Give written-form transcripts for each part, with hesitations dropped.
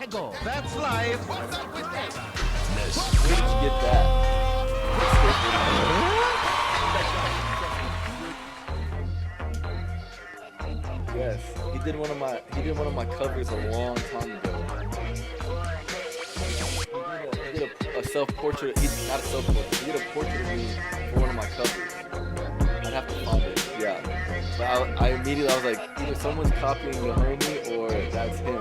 Lego. That's life. What's up with that? Where did you get that? Yes, he did one of my covers a long time ago. He did a self-portrait. Not a self-portrait. He did a portrait of me for one of my covers. I'd have to find it. Yeah, but I immediately was like, either someone's copying the homie or that's him.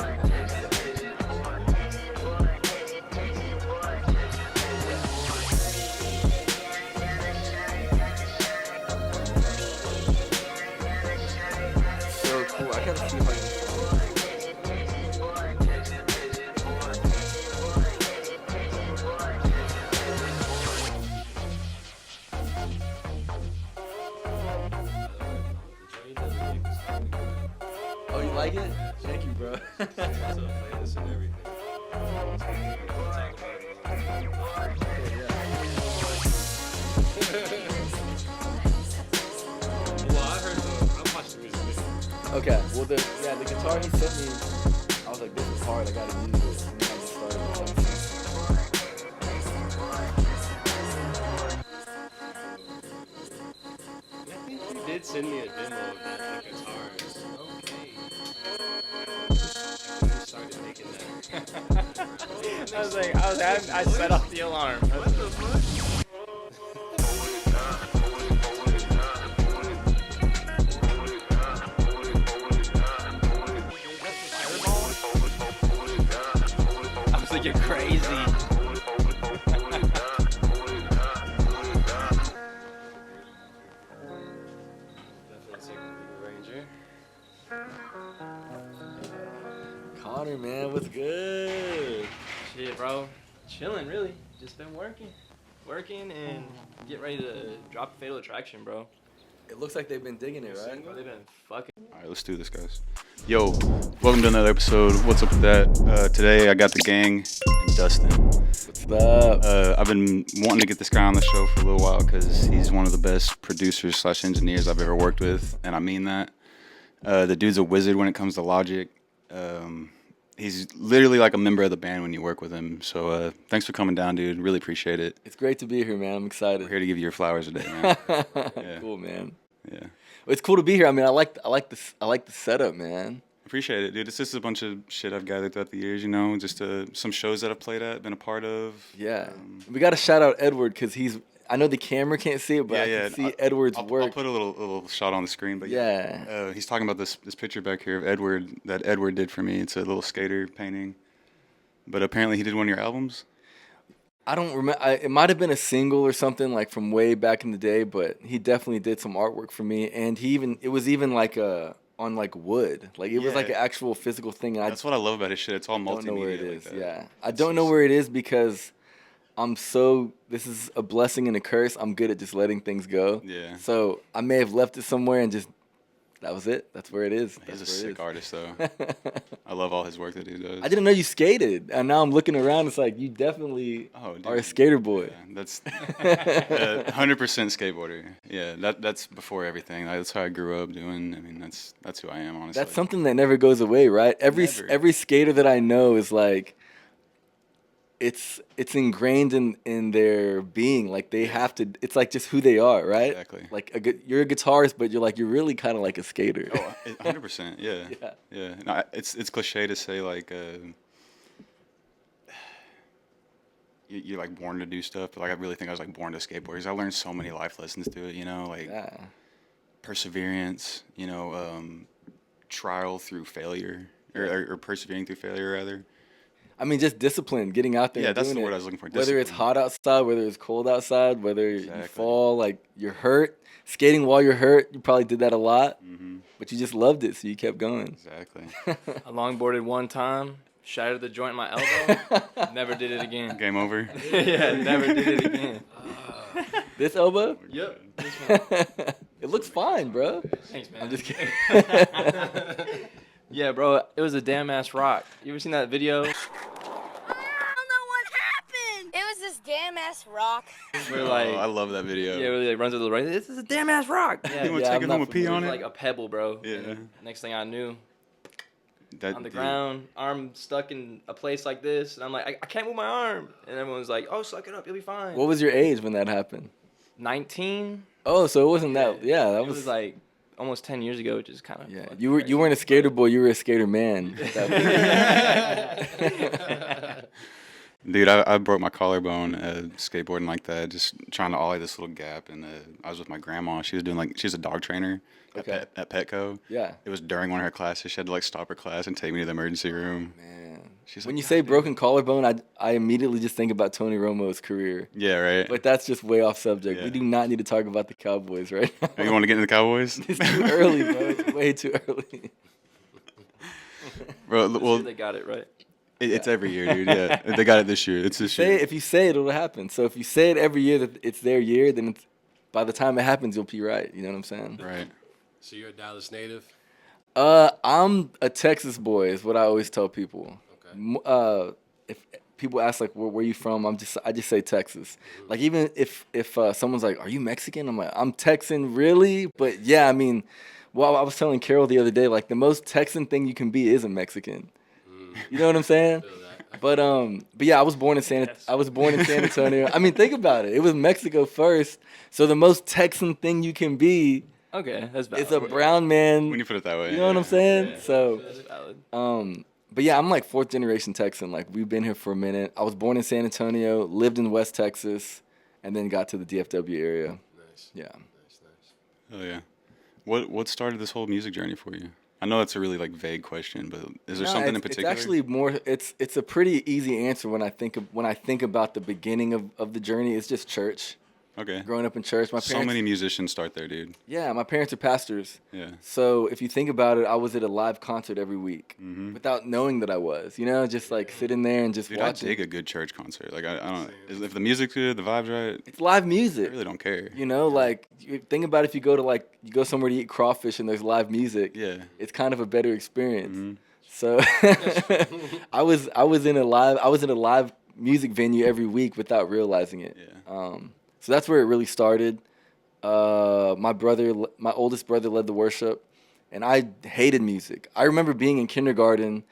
So cool. I gotta see if I can. Oh, you like it? Thank you, bro. Playlist and everything. Well, I watched the music video. Okay, well the guitar he sent me, I was like, this is hard, I gotta use it. And then I just started with it. I think you did send me a demo of that, the guitars. Okay. When you started making that. I set off the alarm. What the fuck? I was like, you're crazy. Connor, man, what's good? Shit, bro. Chilling, really. Just been working and getting ready to drop Fatal Attraction, bro. It looks like they've been digging it, right? They've been fucking. All right, let's do this, guys. Yo, welcome to another episode. What's up with that? Today I got the gang and Dustin. What's up? I've been wanting to get this guy on the show for a little while because he's one of the best producers / engineers I've ever worked with, and I mean that. The dude's a wizard when it comes to logic. He's literally like a member of the band when you work with him. So thanks for coming down, dude. Really appreciate it. It's great to be here, man. I'm excited. We're here to give you your flowers today, man. Yeah. Cool, man. Yeah. Well, it's cool to be here. I mean, I like the setup, man. Appreciate it, dude. It's just a bunch of shit I've gathered throughout the years, you know, just some shows that I've played at, been a part of. Yeah. We got to shout out Edward because I know the camera can't see it, but I can see Edward's work. I'll put a little shot on the screen, but yeah. He's talking about this picture back here of Edward that Edward did for me. It's a little skater painting, but apparently he did one of your albums. I don't remember. It might have been a single or something like from way back in the day, but he definitely did some artwork for me, and it was even like on like wood, like it was like an actual physical thing. And that's what I love about his shit. It's all multimedia. I don't know where it is. Like Yeah, I don't know where it is because this is a blessing and a curse. I'm good at just letting things go. Yeah. So I may have left it somewhere and just that was it. That's where it is. He's a sick artist, though. I love all his work that he does. I didn't know you skated, and now I'm looking around. It's like you definitely are a skater boy. Yeah, that's 100% skateboarder. Yeah, that's before everything. That's how I grew up doing. I mean, that's who I am, honestly. That's something that never goes away, right? Every skater that I know is like, it's ingrained in their being. Like they have to. It's like just who they are, right? Exactly. Like you're a guitarist, but you're really kind of like a skater. Oh, 100%. Yeah. Yeah. No, it's cliche to say like you're like born to do stuff, but like I really think I was like born to skateboard because I learned so many life lessons through it. You know, like perseverance. You know, trial through failure, or persevering through failure rather. I mean, just discipline, getting out there. Yeah, and that's doing the word it. I was looking for. Whether it's hot outside, whether it's cold outside, whether you fall, like you're hurt. Skating while you're hurt, you probably did that a lot, but you just loved it, so you kept going. Exactly. I longboarded one time, shattered the joint in my elbow, never did it again. Game over? Yeah, never did it again. This elbow? Yep. This one. It looks fine, bro. Thanks, man. I'm just kidding. Yeah, bro, it was a damn ass rock. You ever seen that video? Damn ass rock. We're like, I love that video. Yeah, where he runs to the right. This is a damn ass rock. Yeah, you want to take it home and pee on it? Like a pebble, bro. Yeah. And next thing I knew, That, on the dude, ground, arm stuck in a place like this, and I'm like, I can't move my arm, and everyone's like, oh, suck it up, you'll be fine. What was your age when that happened? 19. Oh, so it wasn't that. Yeah, that It was like almost 10 years ago, which is kind of Yeah, you weren't a skater boy. You were a skater man. Dude, I broke my collarbone skateboarding like that, just trying to ollie this little gap. And I was with my grandma. She was doing she's a dog trainer at Petco. Yeah. It was during one of her classes. She had to like stop her class and take me to the emergency room. Man. She's When like, you say "God broken collarbone, I immediately just think about Tony Romo's career. damn." Yeah, right. But that's just way off subject. Yeah. We do not need to talk about the Cowboys right now. You want to get into the Cowboys? It's too early, bro. It's way too early. Bro, well, they got it right. it's every year, dude. Yeah, they got it this year. It's this year. If you say it, it'll happen. So if you say it every year that it's their year, then by the time it happens, you'll be right. You know what I'm saying? Right. So you're a Dallas native? I'm a Texas boy, is what I always tell people. Okay. If people ask like where you from, I just say Texas. Like even if someone's like, "Are you Mexican?" I'm like, "I'm Texan, really?" But yeah, I mean, well, I was telling Carol the other day, like the most Texan thing you can be is a Mexican. You know what I'm saying? But yeah, I was born in San Antonio. I mean, think about it. It was Mexico first, so the most Texan thing you can be Okay, that's valid. is a brown man. When you put it that way. You know what I'm saying? Yeah. So, That's valid. but yeah, I'm like 4th generation Texan. Like we've been here for a minute. I was born in San Antonio, lived in West Texas, and then got to the DFW area. Nice. Yeah. Nice. Oh yeah. What started this whole music journey for you? I know it's a really like vague question, but is there something in particular? It's actually more. It's a pretty easy answer when I think about the beginning of the journey. It's just church. Okay. Growing up in church, my parents. So many musicians start there, dude. Yeah, my parents are pastors. Yeah. So if you think about it, I was at a live concert every week without knowing that I was. You know, just like sitting there and just Dude, watching. I dig a good church concert. Like I don't. If the music's good, the vibe's right, It's live I music. really don't care. You know, like you think about if you go somewhere to eat crawfish and there's live music. Yeah. It's kind of a better experience. So I was in a live music venue every week without realizing it. Yeah. So that's where it really started. My oldest brother led the worship, and I hated music. I remember being in kindergarten,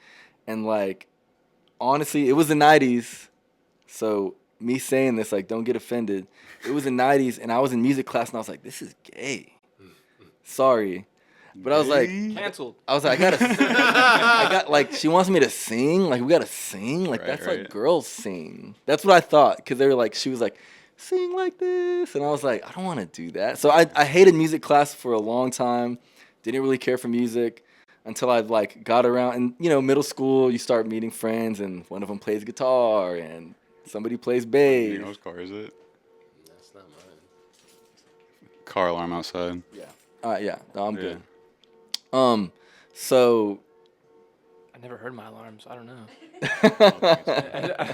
and like, honestly, it was the '90s. So me saying this, like, don't get offended. It was the '90s, and I was in music class, and I was like, this is gay. Sorry. But I was like, Canceled. I was like, I got like, she wants me to sing. Like, we gotta sing. Like, Right, that's right. like girls sing. That's what I thought. Because they were like, she was like, sing like this. And I was like, I don't want to do that. So I hated music class for a long time. Didn't really care for music until I like got around. And, you know, middle school, you start meeting friends. And one of them plays guitar. And somebody plays bass. You know whose car is it? That's not mine. Car alarm outside. Yeah. Yeah. No, I'm Yeah. good. So I never heard my alarm, so I don't know.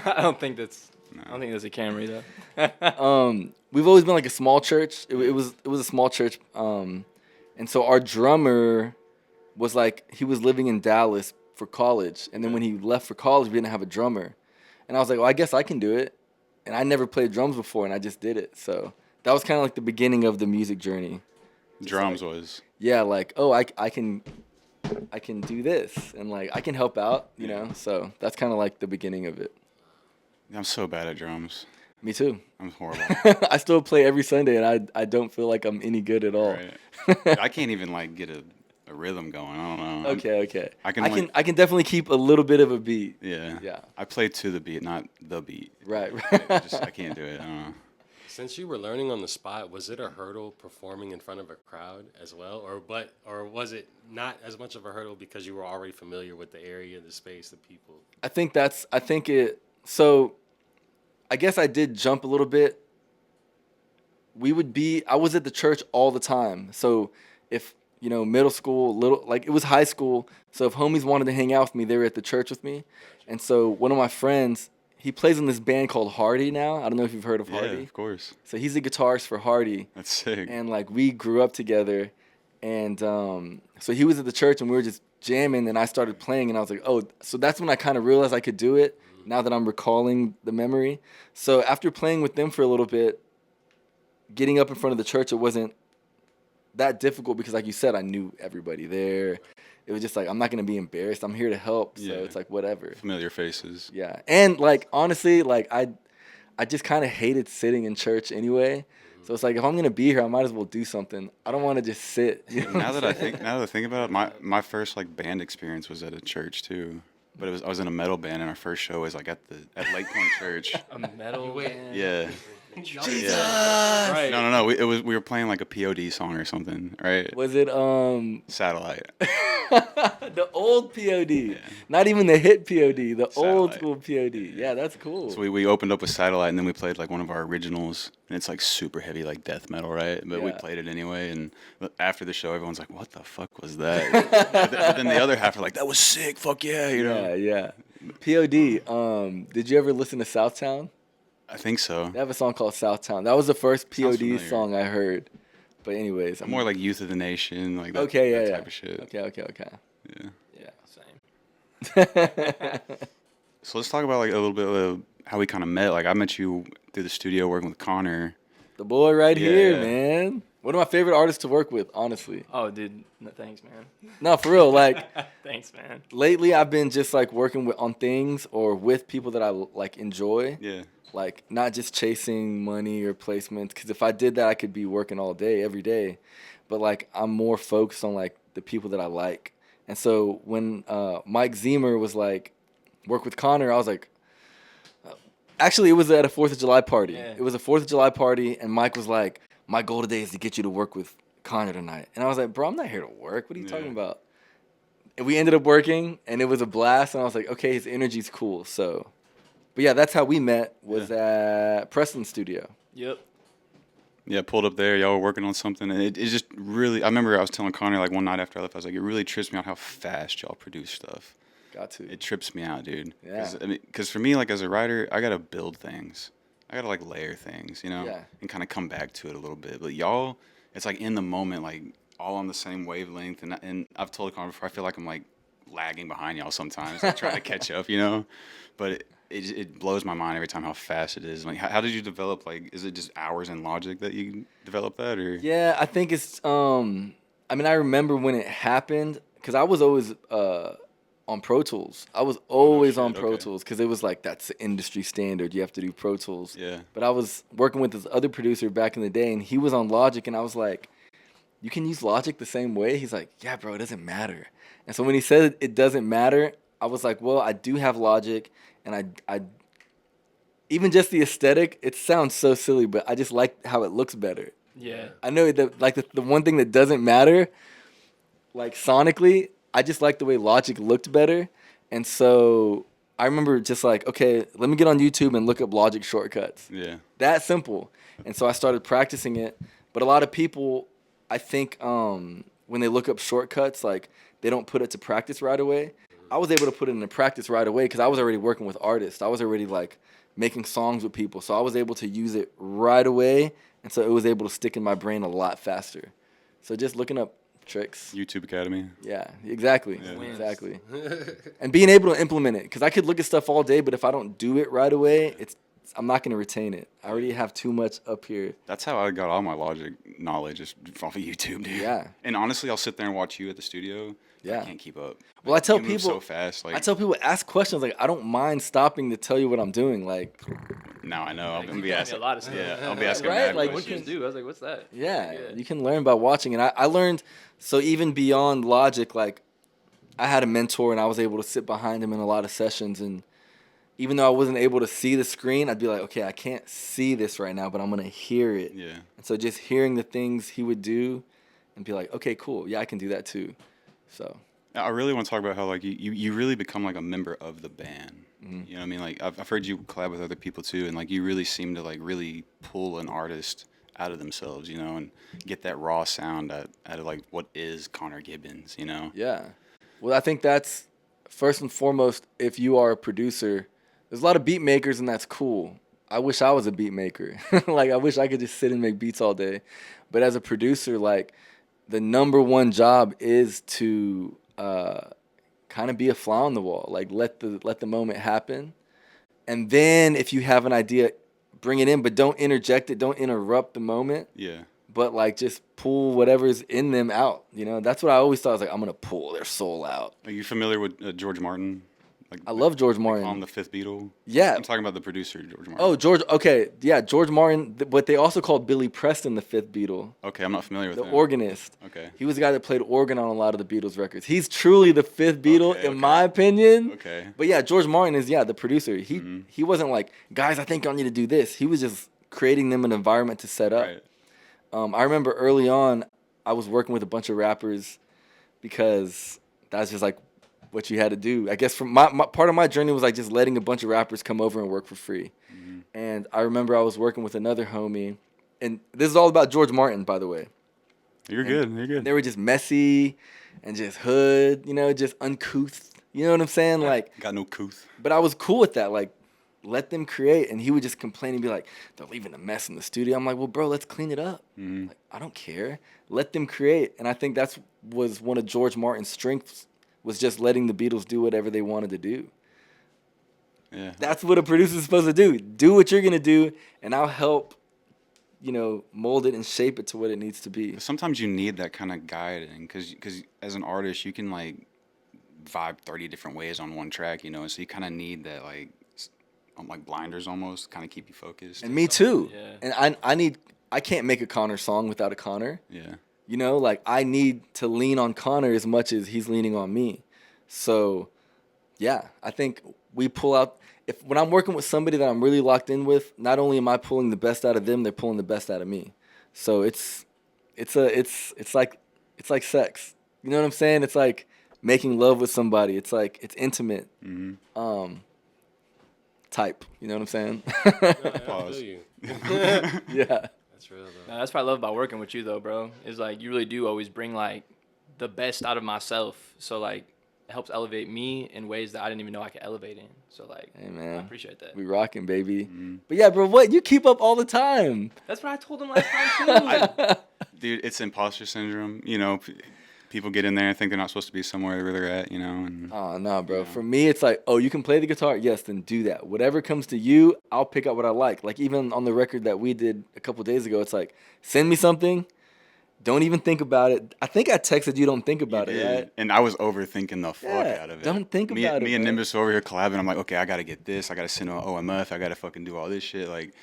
I don't think that's a Camry though. we've always been like a small church. It was a small church. And so our drummer was like, he was living in Dallas for college. And then when he left for college, we didn't have a drummer. And I was like, well, I guess I can do it. And I never played drums before, and I just did it. So that was kind of like the beginning of the music journey. Drums was. Yeah, like, oh, I can do this, and like I can help out, you know. So that's kind of like the beginning of it. I'm so bad at drums. Me too. I'm horrible. I still play every Sunday, and I don't feel like I'm any good at all. Right. I can't even like get a rhythm going. I don't know. Okay. I can I can definitely keep a little bit of a beat. Yeah. Yeah. I play to the beat, not the beat. Right. I can't do it. I don't know. Since you were learning on the spot, was it a hurdle performing in front of a crowd as well, or was it not as much of a hurdle because you were already familiar with the area, the space, the people? So I guess I did jump a little bit. I was at the church all the time. So if, you know, middle school, it was high school. So if homies wanted to hang out with me, they were at the church with me. And so one of my friends, he plays in this band called Hardy now. I don't know if you've heard of Hardy. Yeah, of course. So he's the guitarist for Hardy. That's sick. And like we grew up together. And so he was at the church and we were just jamming, and I started playing, and I was like, oh, so that's when I kind of realized I could do it, now that I'm recalling the memory. So after playing with them for a little bit, getting up in front of the church, it wasn't that difficult because, like you said, I knew everybody there. it was just like, I'm not going to be embarrassed. I'm here to help. So Yeah. it's like, whatever. Familiar faces. Yeah. And like, honestly, like I just kind of hated sitting in church anyway. So it's like, if I'm going to be here, I might as well do something. I don't want to just sit. You know Now that I think about it, my first like band experience was at a church too. But I was in a metal band, and our first show was like at Lake Point Church. A metal band. Yeah. Jesus! Right. No. We were playing like a POD song or something, right? Was it Satellite. the old POD? Not even the hit POD, the old Satellite. school POD. Yeah, that's cool. So we opened up with Satellite, and then we played like one of our originals, and it's like super heavy, like death metal, right? But we Yeah. played it anyway, and after the show, everyone's like, "What the fuck was that?" but then the other half are like, "That was sick, fuck yeah," you know? Yeah. POD. Did you ever listen to Southtown? I think so. They have a song called Southtown. That was the first Sounds POD familiar. song I heard. But anyways, More like Youth of the Nation, like that, okay, that yeah. type of shit. Okay. Yeah. Yeah, same. So let's talk about like a little bit of how we kind of met. Like I met you through the studio working with Connor. The boy right Yeah, here, yeah. man. One of my favorite artists to work with, honestly. Oh, dude. No, thanks, man. No, for real. Like Thanks, man. lately, I've been just like working on things or with people that I like enjoy. Yeah. Like not just chasing money or placements. Because if I did that, I could be working all day, every day. But like I'm more focused on like the people that I like. And so when Mike Zemer was like, work with Connor, I was like, actually, it was at a 4th of July party. Yeah. It was a 4th of July party, and Mike was like, my goal today is to get you to work with Connor tonight. And I was like, bro, I'm not here to work. What are you Yeah. talking about? And we ended up working, and it was a blast. And I was like, okay, his energy's cool. So, but yeah, that's how we met, was at Preston's studio. Yep. Yeah, pulled up there. Y'all were working on something, and it just really. I remember I was telling Connor like one night after I left, I was like, it really trips me out how fast y'all produce stuff. Got to. It trips me out, dude. Yeah. Because for me, like as a writer, I gotta build things. I gotta like layer things, you know, Yeah. and kind of come back to it a little bit. But y'all, it's like in the moment, like all on the same wavelength. And I've told Connor before, I feel like I'm like lagging behind y'all sometimes, like trying to catch up, you know. But it blows my mind every time how fast it is. Like, how did you develop? Like, is it just hours in Logic that you develop that, or? Yeah, I think it's. I mean, I remember when it happened because I was always on Pro Tools. I was always on shit, Pro okay. Tools because it was like that's the industry standard. You have to do Pro Tools. Yeah. But I was working with this other producer back in the day, and he was on Logic, and I was like, "You can use Logic the same way." He's like, "Yeah, bro, it doesn't matter." And so when he said it doesn't matter, I was like, "Well, I do have Logic, and I even just the aesthetic. It sounds so silly, but I just like how it looks better." Yeah. I know that like the one thing that doesn't matter, like sonically, I just like the way Logic looked better. And so I remember just like, okay, let me get on YouTube and look up Logic shortcuts. Yeah. That simple. And so I started practicing it. But a lot of people, I think when they look up shortcuts, like they don't put it to practice right away. I was able to put it into practice right away because I was already working with artists. I was already like making songs with people. So I was able to use it right away. And so it was able to stick in my brain a lot faster. So just looking up tricks. YouTube Academy. Yeah, exactly. Yeah. Exactly. And being able to implement it. Because I could look at stuff all day, but if I don't do it right away, I'm not going to retain it. I already have too much up here. That's how I got all my Logic knowledge, just off of YouTube, dude. Yeah. And honestly, I'll sit there and watch you at the studio. Yeah. I can't keep up. Well, I tell you move people so fast. Like, I tell people ask questions. Like I don't mind stopping to tell you what I'm doing. Like now I know. I'm gonna be Me asking a lot of stuff. Yeah, I'll be asking Right, mad like, What questions. can do? I was like, what's that? yeah, Yeah. you can learn by watching. And I learned so even beyond Logic. Like I had a mentor and I was able to sit behind him in a lot of sessions. And even though I wasn't able to see the screen, I'd be like, okay, I can't see this right now, but I'm gonna hear it. Yeah. And so just hearing the things he would do, and be like, okay, cool, yeah, I can do that too. So. I really want to talk about how like you really become like a member of the band. Mm-hmm. You know what I mean? Like I've heard you collab with other people too, and like you really seem to like really pull an artist out of themselves, you know, and get that raw sound out of like what is Connor Gibbons, you know? Yeah. Well, I think that's first and foremost, if you are a producer, there's a lot of beat makers and that's cool. I wish I was a beat maker. Like I wish I could just sit and make beats all day. But as a producer, like the number one job is to kind of be a fly on the wall. Like let the moment happen. And then if you have an idea, bring it in, but don't interject it, don't interrupt the moment. Yeah. but like just pull whatever's in them out. You know, that's what I always thought. I was like, I'm gonna pull their soul out. Are you familiar with George Martin? Like I love George they call him Martin. the fifth Beatle. Yeah. I'm talking about the producer George Martin. Oh, George. Okay, yeah, George Martin. But they also called Billy Preston the fifth Beatle, Okay, I'm not familiar with the him. organist. Okay. He was the guy that played organ on a lot of the Beatles records. He's truly the fifth Beatle, Okay, in my opinion. Okay. But yeah, George Martin is the producer. He wasn't like, guys, I think y'all need to do this. He was just creating them an environment to set up. Right. I remember early on, I was working with a bunch of rappers because that's just like what you had to do. I guess from my part of my journey was like just letting a bunch of rappers come over and work for free. And I remember I was working with another homie, and this is all about George Martin, by the way. You're good. You're good. They were just messy and just hood, you know, just uncouth. You know what I'm saying? Like, Got no couth. but I was cool with that. Like, let them create. And he would just complain and be like, they're leaving a mess in the studio. I'm like, well, bro, let's clean it up. Like, I don't care. Let them create. And I think that's was one of George Martin's strengths, was just letting the Beatles do whatever they wanted to do. Yeah. That's what a producer's supposed to do. Do what you're going to do, and I'll help, you know, mold it and shape it to what it needs to be. Sometimes you need that kind of guiding because as an artist, you can like vibe 30 different ways on one track, you know, and so you kind of need that like blinders almost, kind of keep you focused. And me too. Yeah. And I can't make a Connor song without a Connor. Yeah. You know, like I need to lean on Connor as much as he's leaning on me. So, yeah, I think we pull out. When I'm working with somebody that I'm really locked in with, not only am I pulling the best out of them, they're pulling the best out of me. So it's like sex. You know what I'm saying? It's like making love with somebody. It's like it's intimate. Type. You know what I'm saying? I feel you. Yeah. That's real though. No, that's what I love about working with you, though, bro. Is like you really do always bring like the best out of myself. So like it helps elevate me in ways that I didn't even know I could elevate in. So like, Hey man, I appreciate that. we rocking, baby. But yeah, bro, what you keep up all the time? That's what I told him last time too. Dude, it's imposter syndrome. You know, people get in there and think they're not supposed to be somewhere where they're at, you know. And Oh no, bro. For me, it's like, oh, you can play the guitar. Yes, then do that. Whatever comes to you, I'll pick out what I like. Like even on the record that we did a couple days ago, it's like, send me something. Don't even think about it. I think I texted you. Don't think about it, did. right? And I was overthinking the fuck Yeah, out of it. don't think me, about it, Me and bro. Nimbus over here collabing. I'm like, okay, I gotta get this. I gotta send an OMF. I gotta fucking do all this shit. Like,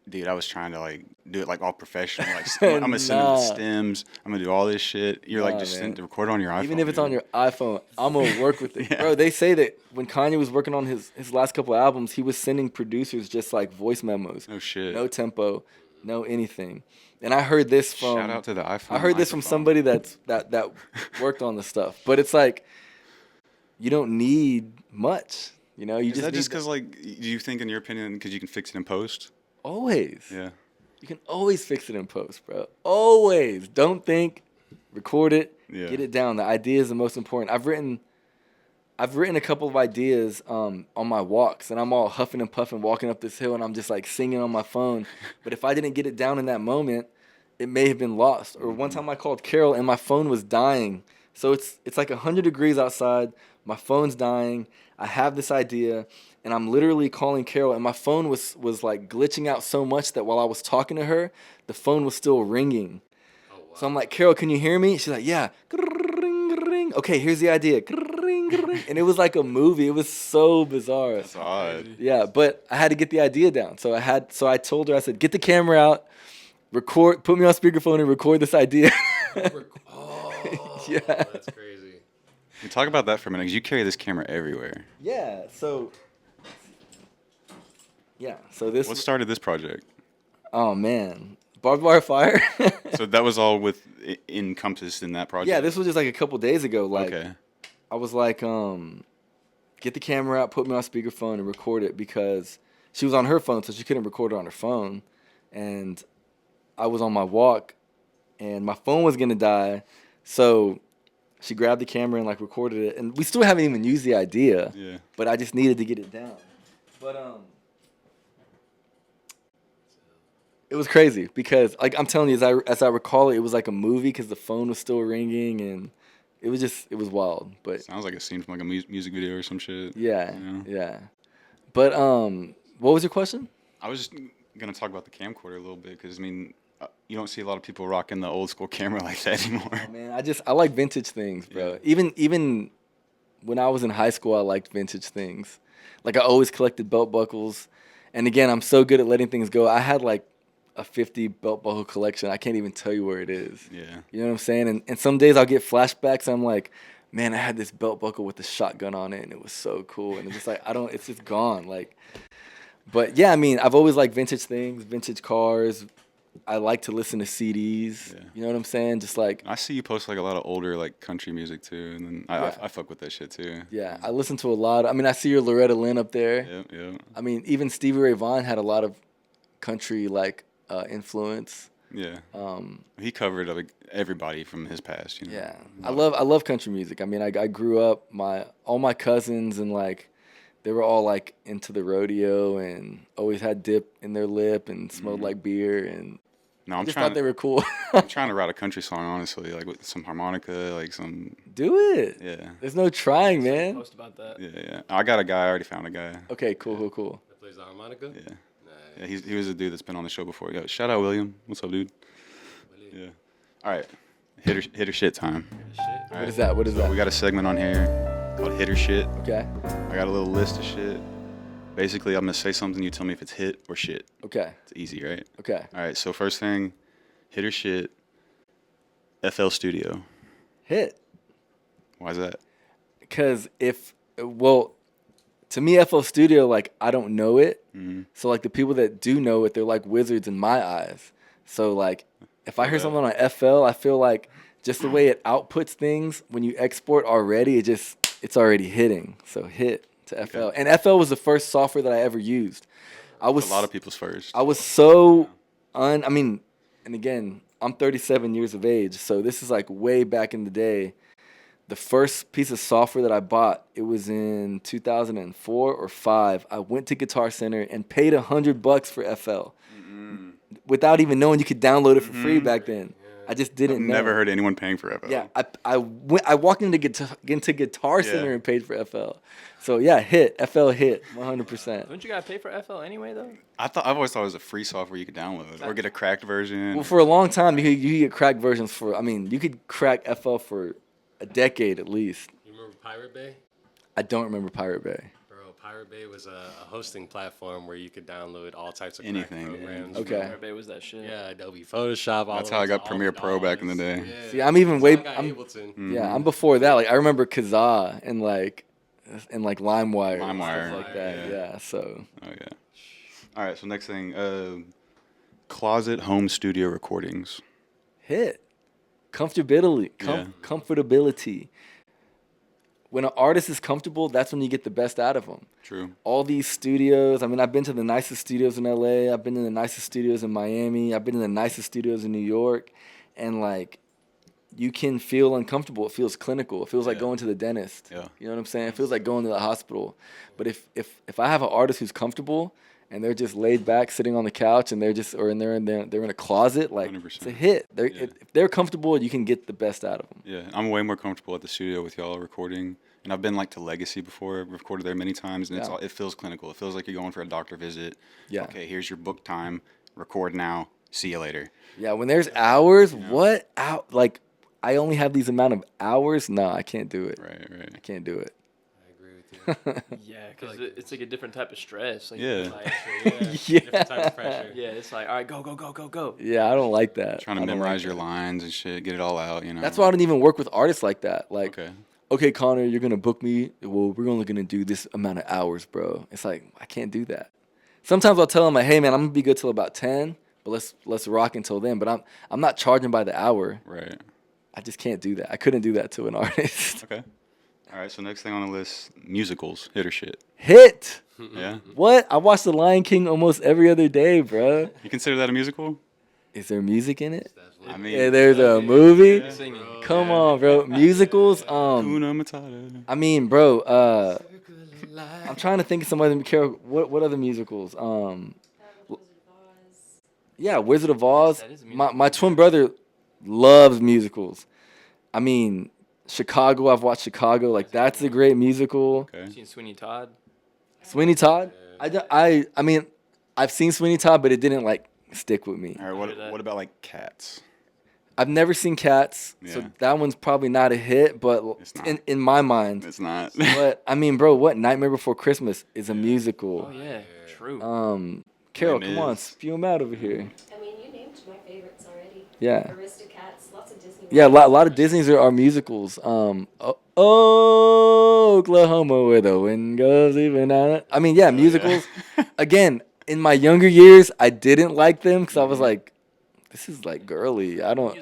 dude, I was trying to like do it like all professional. Like, I'm gonna send them Nah. the stems. I'm gonna do all this shit. You're like, Nah, just man. record it on your iPhone. Even if it's dude. on your iPhone, I'm gonna work with it, Yeah. bro. They say that when Kanye was working on his last couple albums, he was sending producers just like voice memos, No shit. no tempo, no anything. And I heard this from Shout out to the iPhone. I heard this from microphone. somebody that worked on the stuff. But it's like you don't need much, you know. You Is just that need just because, like, do you think, in your opinion, because you can fix it in post? always. Yeah. You can always fix it in post, bro. Always. Don't think. Record it. Yeah. Get it down. The idea is the most important. I've written a couple of ideas on my walks, and I'm all huffing and puffing walking up this hill, and I'm just like singing on my phone. But if I didn't get it down in that moment, it may have been lost. Or one time I called Carol, and my phone was dying. So it's like 100 degrees outside. My phone's dying. I have this idea, and I'm literally calling Carol, and my phone was like glitching out so much that while I was talking to her, the phone was still ringing. So I'm like, Carol, can you hear me? She's like, yeah. Okay, here's the idea. And it was like a movie. It was so bizarre. That's odd. Yeah, but I had to get the idea down. So I told her, I said, get the camera out, record, put me on speakerphone and record this idea. Oh, Yeah. that's crazy. We talk about that for a minute, 'cause you carry this camera everywhere. Yeah, so this What started this project? oh man. Barbed Wire Fire. So that was all encompassed in that project? Yeah, this was just like a couple days ago. Like Okay. I was like, get the camera out, put me on speakerphone and record it, because she was on her phone, so she couldn't record it on her phone. And I was on my walk and my phone was gonna die. So she grabbed the camera and like recorded it. And we still haven't even used the idea. Yeah. But I just needed to get it down. But it was crazy because like I'm telling you, as I recall it, it was like a movie because the phone was still ringing, and it was wild. But Sounds like a scene from like a music video or some shit. yeah, You know? yeah. But what was your question? I was just gonna talk about the camcorder a little bit, because I mean, you don't see a lot of people rocking the old school camera like that anymore. Oh, man, I like vintage things, bro. Even when I was in high school, I liked vintage things. Like I always collected belt buckles, and again, I'm so good at letting things go. I had like a 50 belt buckle collection. I can't even tell you where it is. Yeah. You know what I'm saying? And some days I'll get flashbacks. I'm like, man, I had this belt buckle with the shotgun on it, and it was so cool. And it's just like it's just gone. Like, but yeah, I mean, I've always liked vintage things, vintage cars. I like to listen to CDs. Yeah. You know what I'm saying? Just like, I see you post like a lot of older like country music too, and then I fuck with that shit too. yeah, I listen to a lot. I mean, I see your Loretta Lynn up there. Yeah. I mean, even Stevie Ray Vaughan had a lot of country like influence. Yeah. He covered like everybody from his past. You know. Yeah, I love country music. I mean, I grew up all my cousins and like they were all like into the rodeo and always had dip in their lip and smelled like beer and No, I just thought they were cool. I'm trying to write a country song, honestly, like with some harmonica, like some. Do it. Yeah. There's no trying, man. Post about that. Yeah. I got a guy. I already found a guy. Okay, cool. That plays the harmonica? Yeah. Nice. Yeah, he was a dude that's been on the show before. Yo, shout out William. What's up, dude? Yeah. All right. Hit or shit time. Shit. All What is that? What is So that? we got a segment on here called Hit or Shit. Okay. I got a little list of shit. Basically, I'm gonna say something. You tell me if it's hit or shit. Okay. It's easy, right? Okay. All right. So first thing, hit or shit. FL Studio. Hit. Why is that? Because to me, FL Studio, like, I don't know it. Mm-hmm. So, like, the people that do know it, they're like wizards in my eyes. So, like, if I hear something on FL, I feel like just the way it outputs things, when you export already, it's already hitting. So, hit to FL. Okay. And FL was the first software that I ever used. A lot of people's first. I was so and again, I'm 37 years of age, so this is like way back in the day. The first piece of software that I bought, it was in 2004 or 5. I went to Guitar Center and paid $100 for FL without even knowing you could download it for free back then. I just didn't know. Never heard anyone paying for FL. Yeah, I walked into Guitar Center Yeah. and paid for FL. So yeah, FL hit 100%. Don't you gotta pay for FL anyway though? I've always thought it was a free software you could download or get a cracked version. Well, for a long time, you could get cracked versions you could crack FL for a decade at least. You remember Pirate Bay? I don't remember Pirate Bay. Bro, Pirate Bay was a hosting platform where you could download all types of Anything, crack yeah. programs. Okay. Everybody was that shit. Yeah, Adobe Photoshop. All That's of how I those, got Premiere all Pro back in the dollars. day. Yeah. See, I'm even That's way. how I got I'm, Ableton. yeah, I'm before that. Like I remember Kazaa and like LimeWire, and LimeWire, stuff like that. yeah. Yeah. So Oh yeah. All right. So next thing, closet home studio recordings. hit comfortability. Yeah. Comfortability. When an artist is comfortable, that's when you get the best out of them. True. All these studios. I mean, I've been to the nicest studios in LA. I've been to the nicest studios in Miami. I've been to the nicest studios in New York. And like, you can feel uncomfortable. It feels clinical. It feels like Yeah. going to the dentist. Yeah. You know what I'm saying? It feels like going to the hospital. But if I have an artist who's comfortable and they're just laid back, sitting on the couch, and they're in a closet, like 100%. it's a hit. Yeah. If they're comfortable, you can get the best out of them. Yeah, I'm way more comfortable at the studio with y'all recording. And I've been like to Legacy before. I've recorded there many times, and Yeah. it feels clinical. It feels like you're going for a doctor visit. Yeah. Okay, here's your book time. Record now. See you later. Yeah, when there's hours, what out? Like, I only have these amount of hours. No, I can't do it. Right. I can't do it. I agree with you. Yeah, because it's like a different type of stress. Like, Yeah. Like, Yeah. Different type of pressure. yeah, it's like, all right, go. Yeah, I don't like that. Trying to I don't memorize like your that. lines and shit, get it all out, you know. That's why I don't even work with artists like that. Like, Okay. okay, Connor, you're gonna book me. Well, we're only gonna do this amount of hours, bro. It's like I can't do that. Sometimes I'll tell them like, hey man, I'm gonna be good till about 10, but let's rock until then. But I'm not charging by the hour. Right. I just can't do that. I couldn't do that to an artist. Okay. All right, so next thing on the list, musicals, hit or shit. Hit. Yeah. What? I watch The Lion King almost every other day, bro. You consider that a musical? Is there music in it? I mean, Yeah, there's a movie. Singing. Come on, bro. Musicals. Hakuna Matata. I mean, bro. I'm trying to think of some other. What other musicals? Yeah, Wizard of Oz. That is a musical. My twin brother loves musicals. I mean, Chicago. I've watched Chicago. Like that's a great musical. Okay. Seen Sweeney Todd. Sweeney Todd. I mean, I've seen Sweeney Todd, but it didn't like stick with me. All right, hear that. what about like Cats? I've never seen Cats, so Yeah. that one's probably not a hit, but It's not. in my mind. It's not. But I mean, bro, what Nightmare Before Christmas is a musical. Oh yeah, true. Carol, It come on, is. spew them out over here. I mean, you named my favorites already. Yeah. Aristocats, lots of Disney. Yeah, a ones. lot of Disney's are musicals. Oklahoma, where the wind goes even out. I mean, yeah, musicals. Again, in my younger years, I didn't like them because I was like, this is like girly. I don't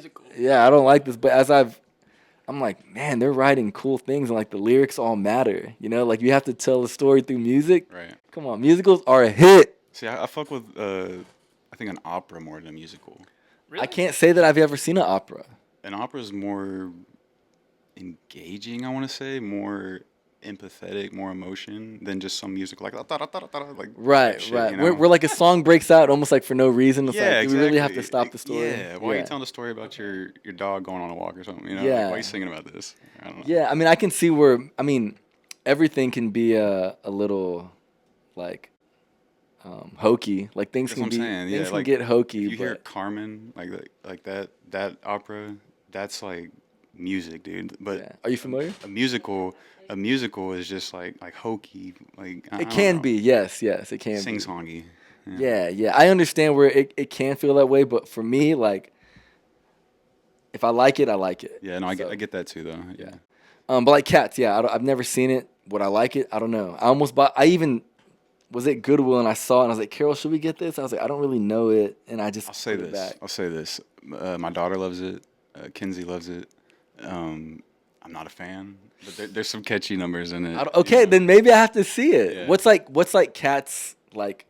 like this. But I'm like, man, they're writing cool things and like the lyrics all matter. You know, like you have to tell a story through music. Right. Come on, musicals are a hit. See, I fuck with I think an opera more than a musical. Really? I can't say that I've ever seen an opera. An opera is more engaging, I want to say, more empathetic, more emotion than just some music like like Right, shit, right. you know? Where like a song breaks out almost like for no reason. It's Yeah, like, do we really have to exactly. stop the story? Yeah, why are you telling a story about your dog going on a walk or something? You know, Yeah. like, why are you singing about this? I don't know. Yeah, I mean, I can see where, I mean, everything can be a little, like, hokey. Like, things That's can what I'm be, saying. things Yeah, can like, get hokey, If you hear but, Carmen, like that opera, that's like music, dude. But yeah. Are you familiar? a musical is just like hokey, like I It don't can know, be, yes, it can be. sing-songy. Yeah, I understand where it can feel that way, but for me, like, if I like it, I like it. Yeah, no, I So, get that too, though. Yeah. But like Cats, yeah, I've never seen it. Would I like it? I don't know. I almost bought. I even was at Goodwill and I saw it and I was like, Carol, should we get this? I was like, I don't really know it, and I just I'll say put it this. back. I'll say this. My daughter loves it. Kinsey loves it. I'm not a fan, but there's some catchy numbers in it. Okay, then maybe I have to see it. Yeah. What's like Cat's like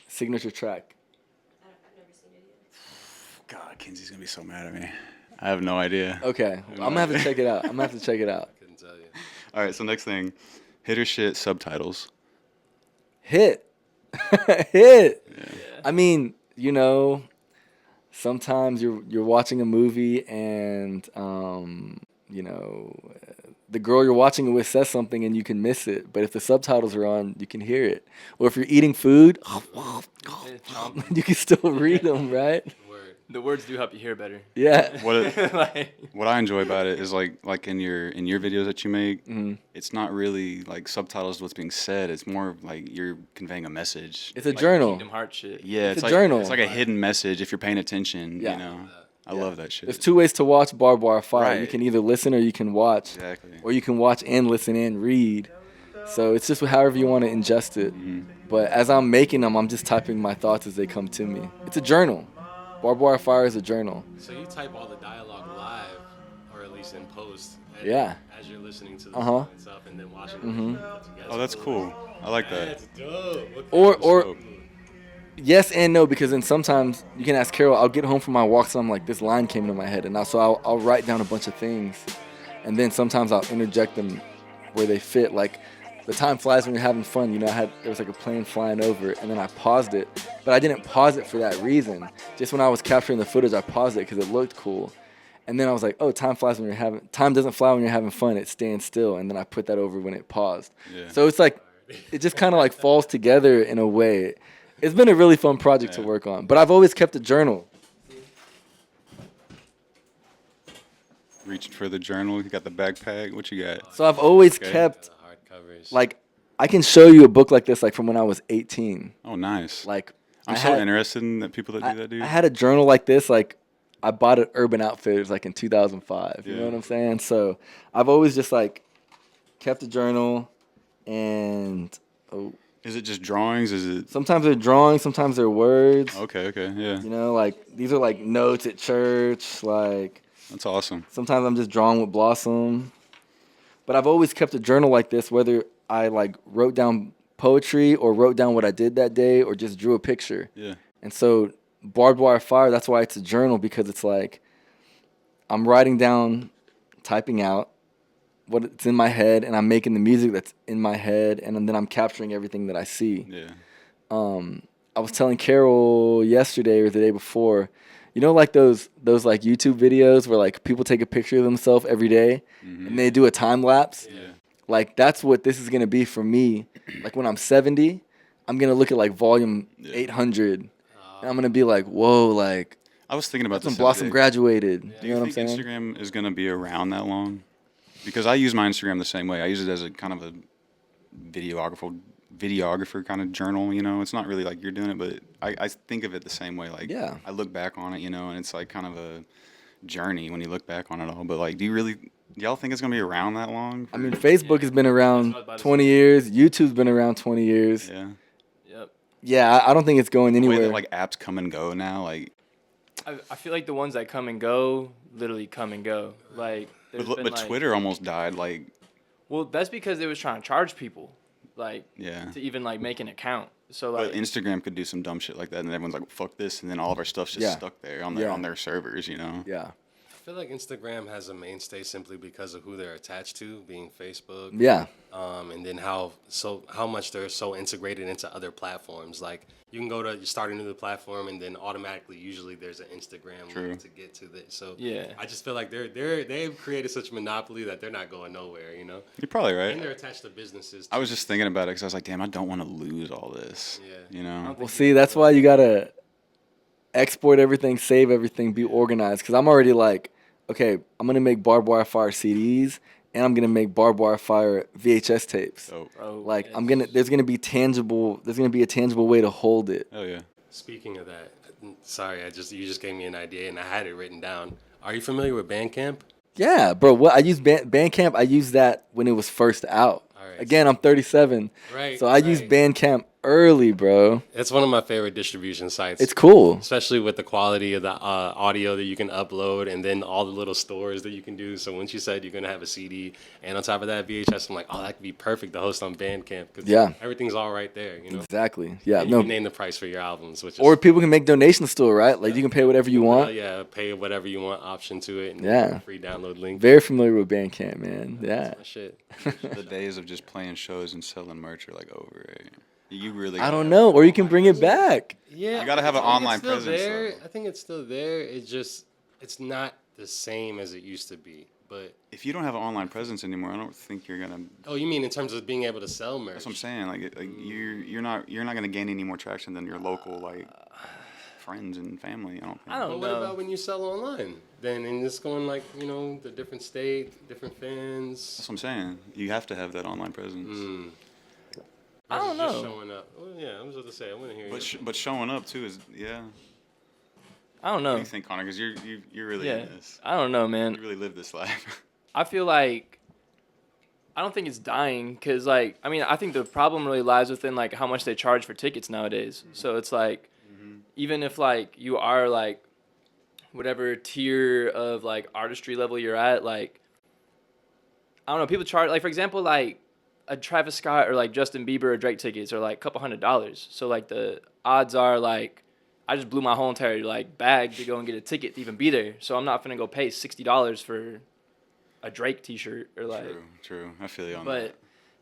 signature track? I've never seen it yet. God, Kinsey's gonna be so mad at me. I have no idea. Okay, I'm gonna have to check it out. Couldn't tell you. All right, so next thing, hit or shit subtitles. Hit. Hit. I mean, you know, sometimes you're watching a movie and you know, the girl you're watching it with says something and you can miss it, but if the subtitles are on, you can hear it. Or if you're eating food, you can still read them, right? Word. The words do help you hear better. Yeah. What I enjoy about it is like in your videos that you make, Mm-hmm. it's not really like subtitles to what's being said. It's more of like you're conveying a message. It's a journal. Kingdom Hearts shit. Yeah, It's a like journal. It's like a hidden message if you're paying attention. Yeah. You know, I love that shit. There's two ways to watch Barbed Wire Fire. You Right. can either listen or you can watch. Exactly. Or you can watch and listen and read. So it's just however you want to ingest it. Mm-hmm. But as I'm making them, I'm just typing my thoughts as they come to me. It's a journal. Barbed Wire Fire is a journal. So you type all the dialogue live, or at least in post. Yeah. As you're listening to the Uh-huh. song and stuff, and then watching it together. Oh, that's cool. I like that. That's dope. What Or kind of- yes and no, because then sometimes you can ask Carol, I'll get home from my walks and I'm like, this line came into my head. And I'll write down a bunch of things. And then sometimes I'll interject them where they fit. Like the time flies when you're having fun. You know, there was like a plane flying over and then I paused it. But I didn't pause it for that reason. Just when I was capturing the footage, I paused it because it looked cool. And then I was like, oh, time doesn't fly when you're having fun. It stands still. And then I put that over when it paused. Yeah. So it's like, it just kind of like falls together in a way. It's been a really fun project to work on. But I've always kept a journal. Reaching for the journal. You got the backpack. What you got? So I've always Okay. kept, The hard covers. like, I can show you a book like this, like, from when I was 18. Oh, nice. Like, I'm I so had- interested in the people that do that, dude. I had a journal like this, like, I bought it at Urban Outfitters, like, in 2005. You know Yeah. what I'm saying? So I've always just, like, kept a journal, and Is it just drawings? Is it? sometimes they're drawings, sometimes they're words. Okay, yeah. You know, like, these are, like, notes at church, like, That's awesome. sometimes I'm just drawing with Blossom. But I've always kept a journal like this, whether I, like, wrote down poetry or wrote down what I did that day or just drew a picture. Yeah. And so Barbed Wire Fire, that's why it's a journal, because it's like I'm writing down, typing out what's in my head, and I'm making the music that's in my head, and then I'm capturing everything that I see. Yeah. I was telling Carol yesterday or the day before, you know, like those like YouTube videos where like people take a picture of themselves every day and they do a time lapse? Yeah. Like, that's what this is going to be for me. Like, when I'm 70, I'm going to look at, like, volume 800. and I'm gonna be like, whoa, like I was thinking about that's when this. the other Blossom day. graduated. Do You know what I'm think saying? Instagram is going to be around that long? Because I use my Instagram the same way. I use it as a kind of a videographer kind of journal. You know, it's not really like you're doing it, but I think of it the same way. Like, Yeah. I look back on it, you know, and it's like kind of a journey when you look back on it all. But like, do y'all think it's going to be around that long? I mean, Facebook has been around That's what I was about to 20 years. YouTube's been around 20 years. Yeah. Yep. Yeah, I don't think it's going The way anywhere. that like apps come and go now, like, I feel like the ones that come and go literally come and go. Like, there's been, but like, Twitter almost died. Like, Well, that's because they was trying to charge people, like, yeah. to even like make an account. So like, But Instagram could do some dumb shit like that, and everyone's like, "Fuck this," and then all of our stuff's just Yeah. stuck there Yeah. on their servers, you know. Yeah. I feel like Instagram has a mainstay simply because of who they're attached to, being Facebook. Yeah. And then how much they're so integrated into other platforms. Like you can you start a new platform, and then automatically, usually there's an Instagram True. link to get to it. So Yeah. I just feel like they've created such a monopoly that they're not going nowhere. You know, You're probably and they're right. attached to businesses. I was just thinking about it because I was like, "Damn, I don't want to lose all this." Yeah. You know. Well, see, that's why you gotta export everything, save everything, be organized. Because I'm already like, okay, I'm gonna make Barbed Wire Fire CDs, and I'm gonna make Barbed Wire Fire VHS tapes. So, bro, Like, it's- there's gonna be a tangible way to hold it. oh yeah. Speaking of that, sorry, you just gave me an idea, and I had it written down. Are you familiar with Bandcamp? Yeah, bro. What I used Bandcamp. I used that when it was first out. All right. Again, I'm 37, Right. so I used right. Bandcamp early, bro. It's one of my favorite distribution sites. It's cool. Especially with the quality of the audio that you can upload, and then all the little stores that you can do. So once you said you're gonna have a CD, and on top of that VHS, I'm like, oh, that could be perfect to host on Bandcamp because Yeah. everything's all right there. You know, Exactly. Yeah. and you No. can name the price for your albums, which is Or people can make donations still, right? Like you can pay whatever you want. yeah, pay whatever you want option to it. And Yeah. free download link. Very familiar with Bandcamp, man. Yeah. My shit. The days of just playing shows and selling merch are like over. Right? You really. I gotta don't have know. an Or you can online bring it presence. back. Yeah, You gotta have an I think online it's still presence, there. though. I think it's still there. It's not the same as it used to be. But If you don't have an online presence anymore, I don't think you're gonna. oh, you mean in terms of being able to sell merch? That's what I'm saying. Like you're not gonna gain any more traction than your local like friends and family. I don't think. I But don't what know. about when you sell online? Then and it's going like the different state, different fans. That's what I'm saying. You have to have that online presence. I don't Versus just know. showing up. Oh yeah, I was about to say I want to hear But you. but showing up too is yeah. I don't What know. do you think, Connor? Because you're really Yeah, in this. I don't know, man. You really live this life. I feel like I don't think it's dying because, like, I mean, I think the problem really lies within like how much they charge for tickets nowadays. So it's like, even if like you are like whatever tier of like artistry level you're at, like, I don't know, people charge like, for example, like a Travis Scott or like Justin Bieber or Drake tickets are like a couple $100s. So like the odds are like I just blew my whole entire like bag to go and get a ticket to even be there. So I'm not gonna go pay $60 for a Drake T-shirt or like. True. I feel you on But that.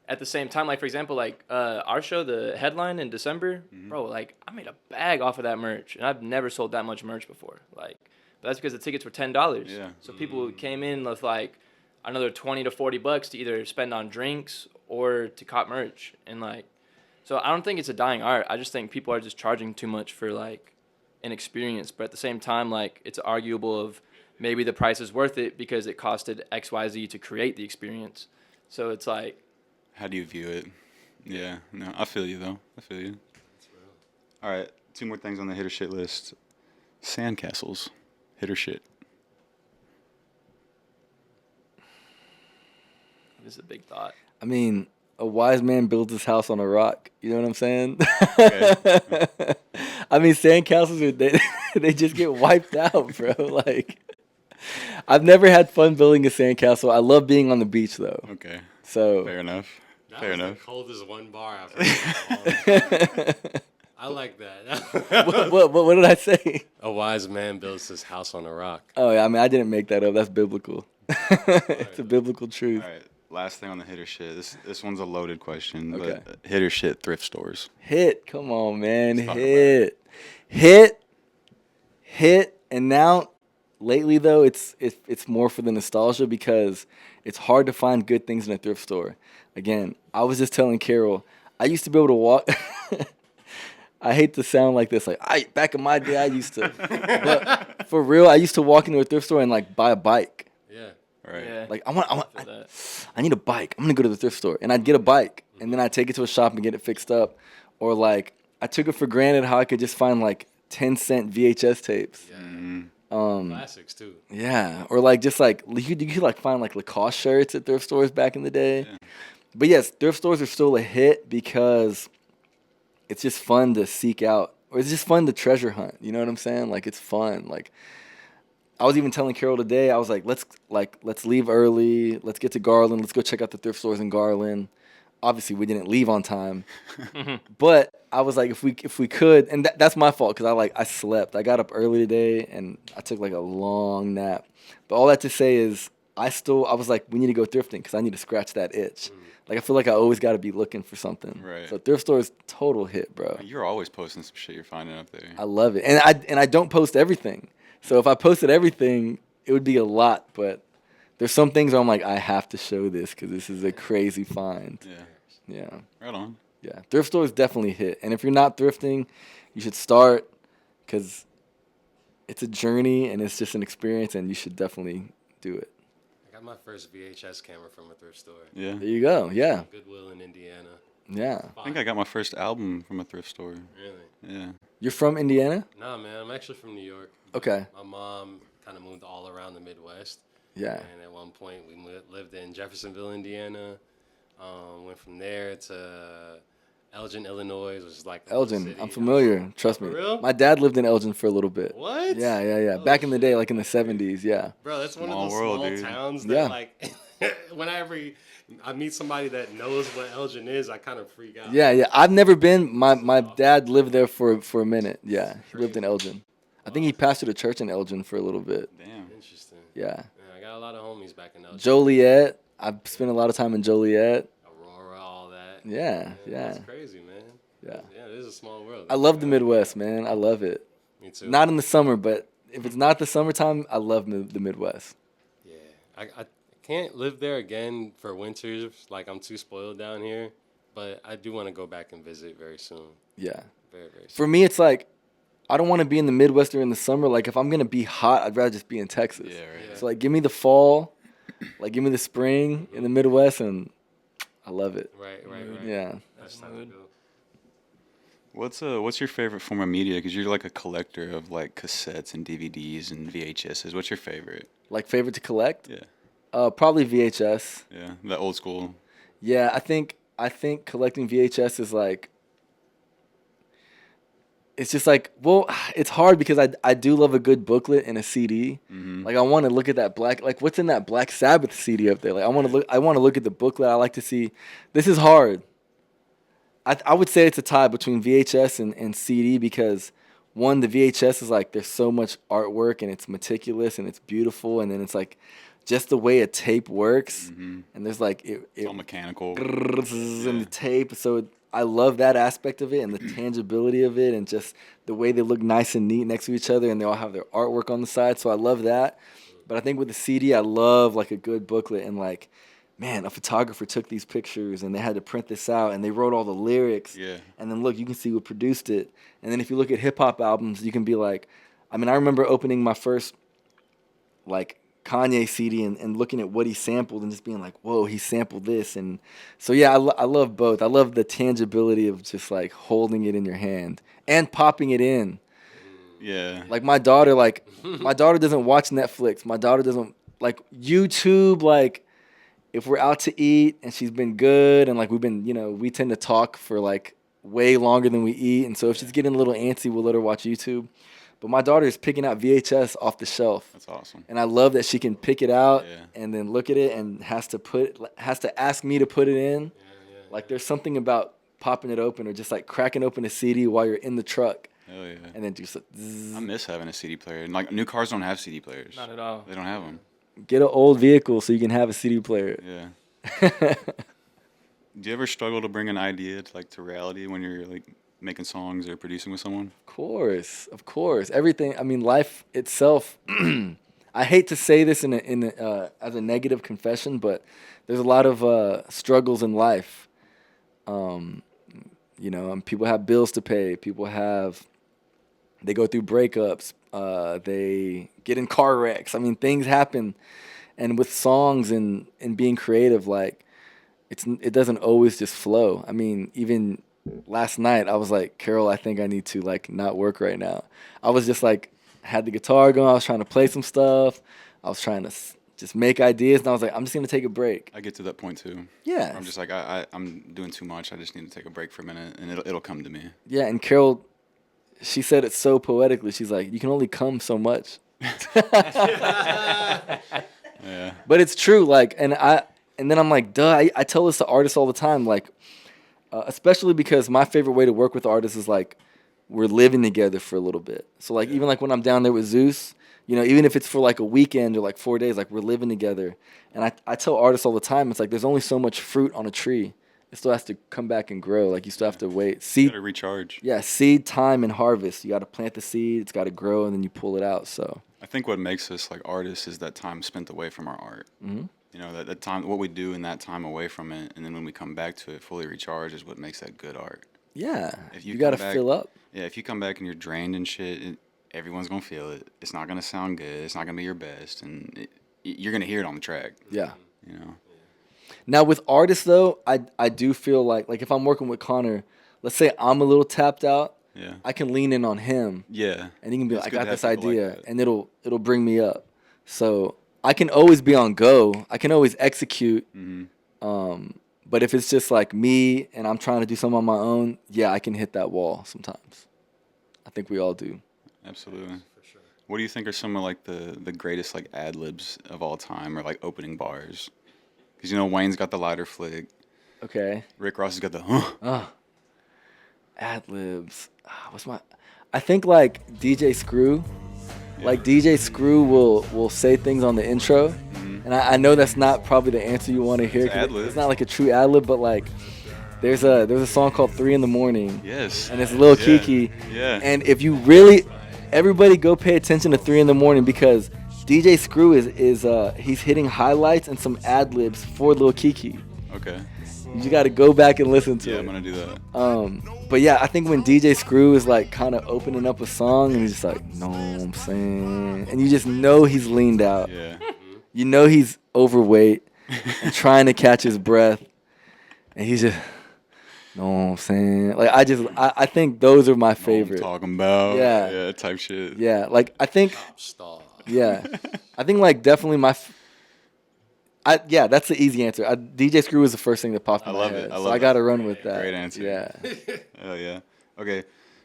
at the same time, like for example, like our show, the headline in December, bro, like I made a bag off of that merch, and I've never sold that much merch before. Like, but that's because the tickets were $10. Yeah. So people came in with like another $20 to $40 to either spend on drinks or to cop merch, and like, so I don't think it's a dying art. I just think people are just charging too much for like an experience. But at the same time, like it's arguable of maybe the price is worth it because it costed XYZ to create the experience. So it's like. How do you view it? Yeah. No, I feel you though. I feel you. All right. 2 more things on the hit or shit list. Sandcastles. Hit or shit. This is a big thought. I mean, a wise man builds his house on a rock. You know what I'm saying? Okay. I mean, sandcastles they just get wiped out, bro. Like, I've never had fun building a sandcastle. I love being on the beach though. Okay. So Fair enough. That Fair was enough. the coldest one bar I've heard. I like that. what did I say? A wise man builds his house on a rock. Oh yeah, I mean I didn't make that up. That's biblical. It's a biblical truth. All right. Last thing on the hit or shit. This one's a loaded question. Okay. But hit or shit thrift stores. Hit, come on, man, Let's talk about hit. And now, lately though, it's more for the nostalgia because it's hard to find good things in a thrift store. Again, I was just telling Carol, I used to be able to walk. I hate to sound like this. Like back in my day, I used to. But for real, I used to walk into a thrift store and like buy a bike. Yeah. Right. Yeah. Like I feel that. I need a bike. I'm gonna go to the thrift store, and I'd get a bike, and then I'd take it to a shop and get it fixed up, or like I took it for granted how I could just find like 10-cent VHS tapes. Yeah. Um, Classics too. yeah, or like just like you could like find like Lacoste shirts at thrift stores back in the day. Yeah. But yes, thrift stores are still a hit because it's just fun to seek out, or it's just fun to treasure hunt. You know what I'm saying? Like it's fun. Like I was even telling Carol today, I was like, let's leave early. Let's get to Garland. Let's go check out the thrift stores in Garland. Obviously, we didn't leave on time, but I was like, if we could, and that's my fault because I slept. I got up early today and I took like a long nap. But all that to say is, I was like, we need to go thrifting because I need to scratch that itch. Like I feel like I always got to be looking for something. Right. So thrift store is total hit, bro. You're always posting some shit you're finding up there. I love it, and I don't post everything. So if I posted everything, it would be a lot. But there's some things where I'm like, I have to show this because this is a crazy find. Yeah. Yeah. Right on. Yeah. Thrift stores definitely hit. And if you're not thrifting, you should start because it's a journey and it's just an experience, and you should definitely do it. I got my first VHS camera from a thrift store. Yeah. There you go. Yeah. Goodwill in Indiana. Yeah. I think I got my first album from a thrift store. Really? Yeah. You're from Indiana? Nah, man. I'm actually from New York. Okay. My mom kind of moved all around the Midwest. Yeah. And at one point, we lived in Jeffersonville, Indiana. Went from there to Elgin, Illinois, which is like Elgin. city. I'm familiar. Trust me. For real? My dad lived in Elgin for a little bit. What? Yeah. Oh, Back in the shit. day, like in the 70s. Yeah. Bro, that's one Small of those world, small dude. towns that, Yeah. like, whenever I meet somebody that knows what Elgin is, I kind of freak out. Yeah. I've never been. My dad lived there for a minute. Yeah. He lived in Elgin. I think he pastored a church in Elgin for a little bit. Damn. Interesting. Yeah. I got a lot of homies back in Elgin. Joliet. I've spent a lot of time in Joliet. Aurora, all that. Yeah. That's crazy, man. Yeah. Yeah, it is a small world. I love the Midwest, man. I love it. Me too. Not in the summer, but if it's not the summertime, I love the Midwest. Yeah. I can't live there again for winters. Like, I'm too spoiled down here. But I do want to go back and visit very soon. Yeah. Very, very soon. For me, it's like, I don't want to be in the Midwest during the summer. Like, if I'm going to be hot, I'd rather just be in Texas. Yeah, right. Yeah. So, like, give me the fall. Like, give me the spring in the Midwest, and I love it. Right. Yeah. That's time to go. What's your favorite form of media? Because you're like a collector of like cassettes and DVDs and VHSs. What's your favorite? Like, favorite to collect? Yeah. Probably VHS. Yeah. The old school. Yeah, I think collecting VHS is like, it's just like, well, it's hard because I do love a good booklet and a CD. Mm-hmm. Like I want to look at that like what's in that Black Sabbath CD up there. Like I want to look at the booklet. I like to see. This is hard. I would say it's a tie between VHS and CD because one, the VHS is like there's so much artwork and it's meticulous and it's beautiful, and then it's like just the way a tape works, and there's like It's all mechanical. and the tape. So I love that aspect of it and the tangibility of it and just the way they look nice and neat next to each other and they all have their artwork on the side. So I love that. But I think with the CD, I love like a good booklet and like, man, a photographer took these pictures and they had to print this out and they wrote all the lyrics. Yeah. And then look, you can see who produced it. And then if you look at hip hop albums, you can be like, I mean, I remember opening my first like Kanye CD and looking at what he sampled and just being like, whoa, he sampled this. And so, yeah, I love both. I love the tangibility of just like holding it in your hand and popping it in. Yeah. Like my daughter doesn't watch Netflix. My daughter doesn't like YouTube. Like if we're out to eat and she's been good and like we've been, we tend to talk for like way longer than we eat. And so if she's getting a little antsy, we'll let her watch YouTube. But my daughter is picking out VHS off the shelf. That's awesome. And I love that she can pick it out Yeah. and then look at it and has to ask me to put it in. Like there's something about popping it open or just like cracking open a CD while you're in the truck. Hell yeah. And then just zzz. I miss having a CD player. And like new cars don't have CD players. Not at all. They don't have them. Get an old vehicle so you can have a CD player. Yeah. Do you ever struggle to bring an idea to reality when you're like making songs or producing with someone? Of course. Everything. I mean, life itself. I hate to say this as a negative confession, but there's a lot of struggles in life. People have bills to pay. They go through breakups. They get in car wrecks. I mean, things happen. And with songs and being creative, like, it doesn't always just flow. I mean, even last night, I was like, Carol, I think I need to, like, not work right now. I was just, like, had the guitar going. I was trying to play some stuff. I was trying to just make ideas. And I was like, I'm just going to take a break. I get to that point, too. Yeah. I'm just like, I'm doing too much. I just need to take a break for a minute, and it'll come to me. Yeah, and Carol, she said it so poetically. She's like, you can only come so much. Yeah. But it's true, like, and then I'm like, duh. I tell this to artists all the time, like, especially because my favorite way to work with artists is like we're living together for a little bit. So like even like when I'm down there with Zeus, even if it's for like a weekend or like 4 days, like we're living together. And I tell artists all the time, it's like there's only so much fruit on a tree. It still has to come back and grow. Like you still have to wait. You gotta recharge. Yeah, seed, time, and harvest. You got to plant the seed. It's got to grow, and then you pull it out. So I think what makes us like artists is that time spent away from our art. Mhm. That time, what we do in that time away from it, and then when we come back to it fully recharged is what makes that good art. yeah, If you you got to come back- fill up. Yeah, if you come back and you're drained and shit, everyone's gonna feel it. It's not gonna sound good. It's not gonna be your best, and you're gonna hear it on the track. Yeah. You know. Now with artists though, I do feel like if I'm working with Connor, let's say I'm a little tapped out, Yeah. I can lean in on him, Yeah. and he can be It's like, I good to got have this people like idea, that. and it'll bring me up. So I can always be on go. I can always execute. But if it's just like me and I'm trying to do something on my own, yeah, I can hit that wall sometimes. I think we all do. Absolutely. For sure. What do you think are some of like the greatest like ad-libs of all time, or like opening bars? Because Wayne's got the lighter flick. Okay. Rick Ross has got the huh. Ad-libs. I think like DJ Screw. Like DJ Screw will say things on the intro. And I know that's not probably the answer you want to hear. It's 'Cause ad-lib. it's not like a true ad-lib, but like there's a song called 3 in the Morning. Yes. And it's Lil Yeah. Kiki. Yeah. And if you everybody go pay attention to 3 in the Morning, because DJ Screw is he's hitting highlights and some ad-libs for Lil Kiki. Okay. You just got to go back and listen to Yeah, it. I'm gonna do that. But yeah, I think when DJ Screw is like kind of opening up a song and he's just like, know what I'm saying? And you just know he's leaned out. Yeah. You know he's overweight and trying to catch his breath. And he's just, know what I'm saying? Like, I think those are my favorite. Talking about. Yeah. Yeah, type shit. Yeah, like, I think, Stall. yeah. I think, like, definitely yeah, that's the easy answer. DJ Screw was the first thing that popped in I my love head. it. I So love I it. got to run with that. Great answer. Yeah. Oh yeah. Okay.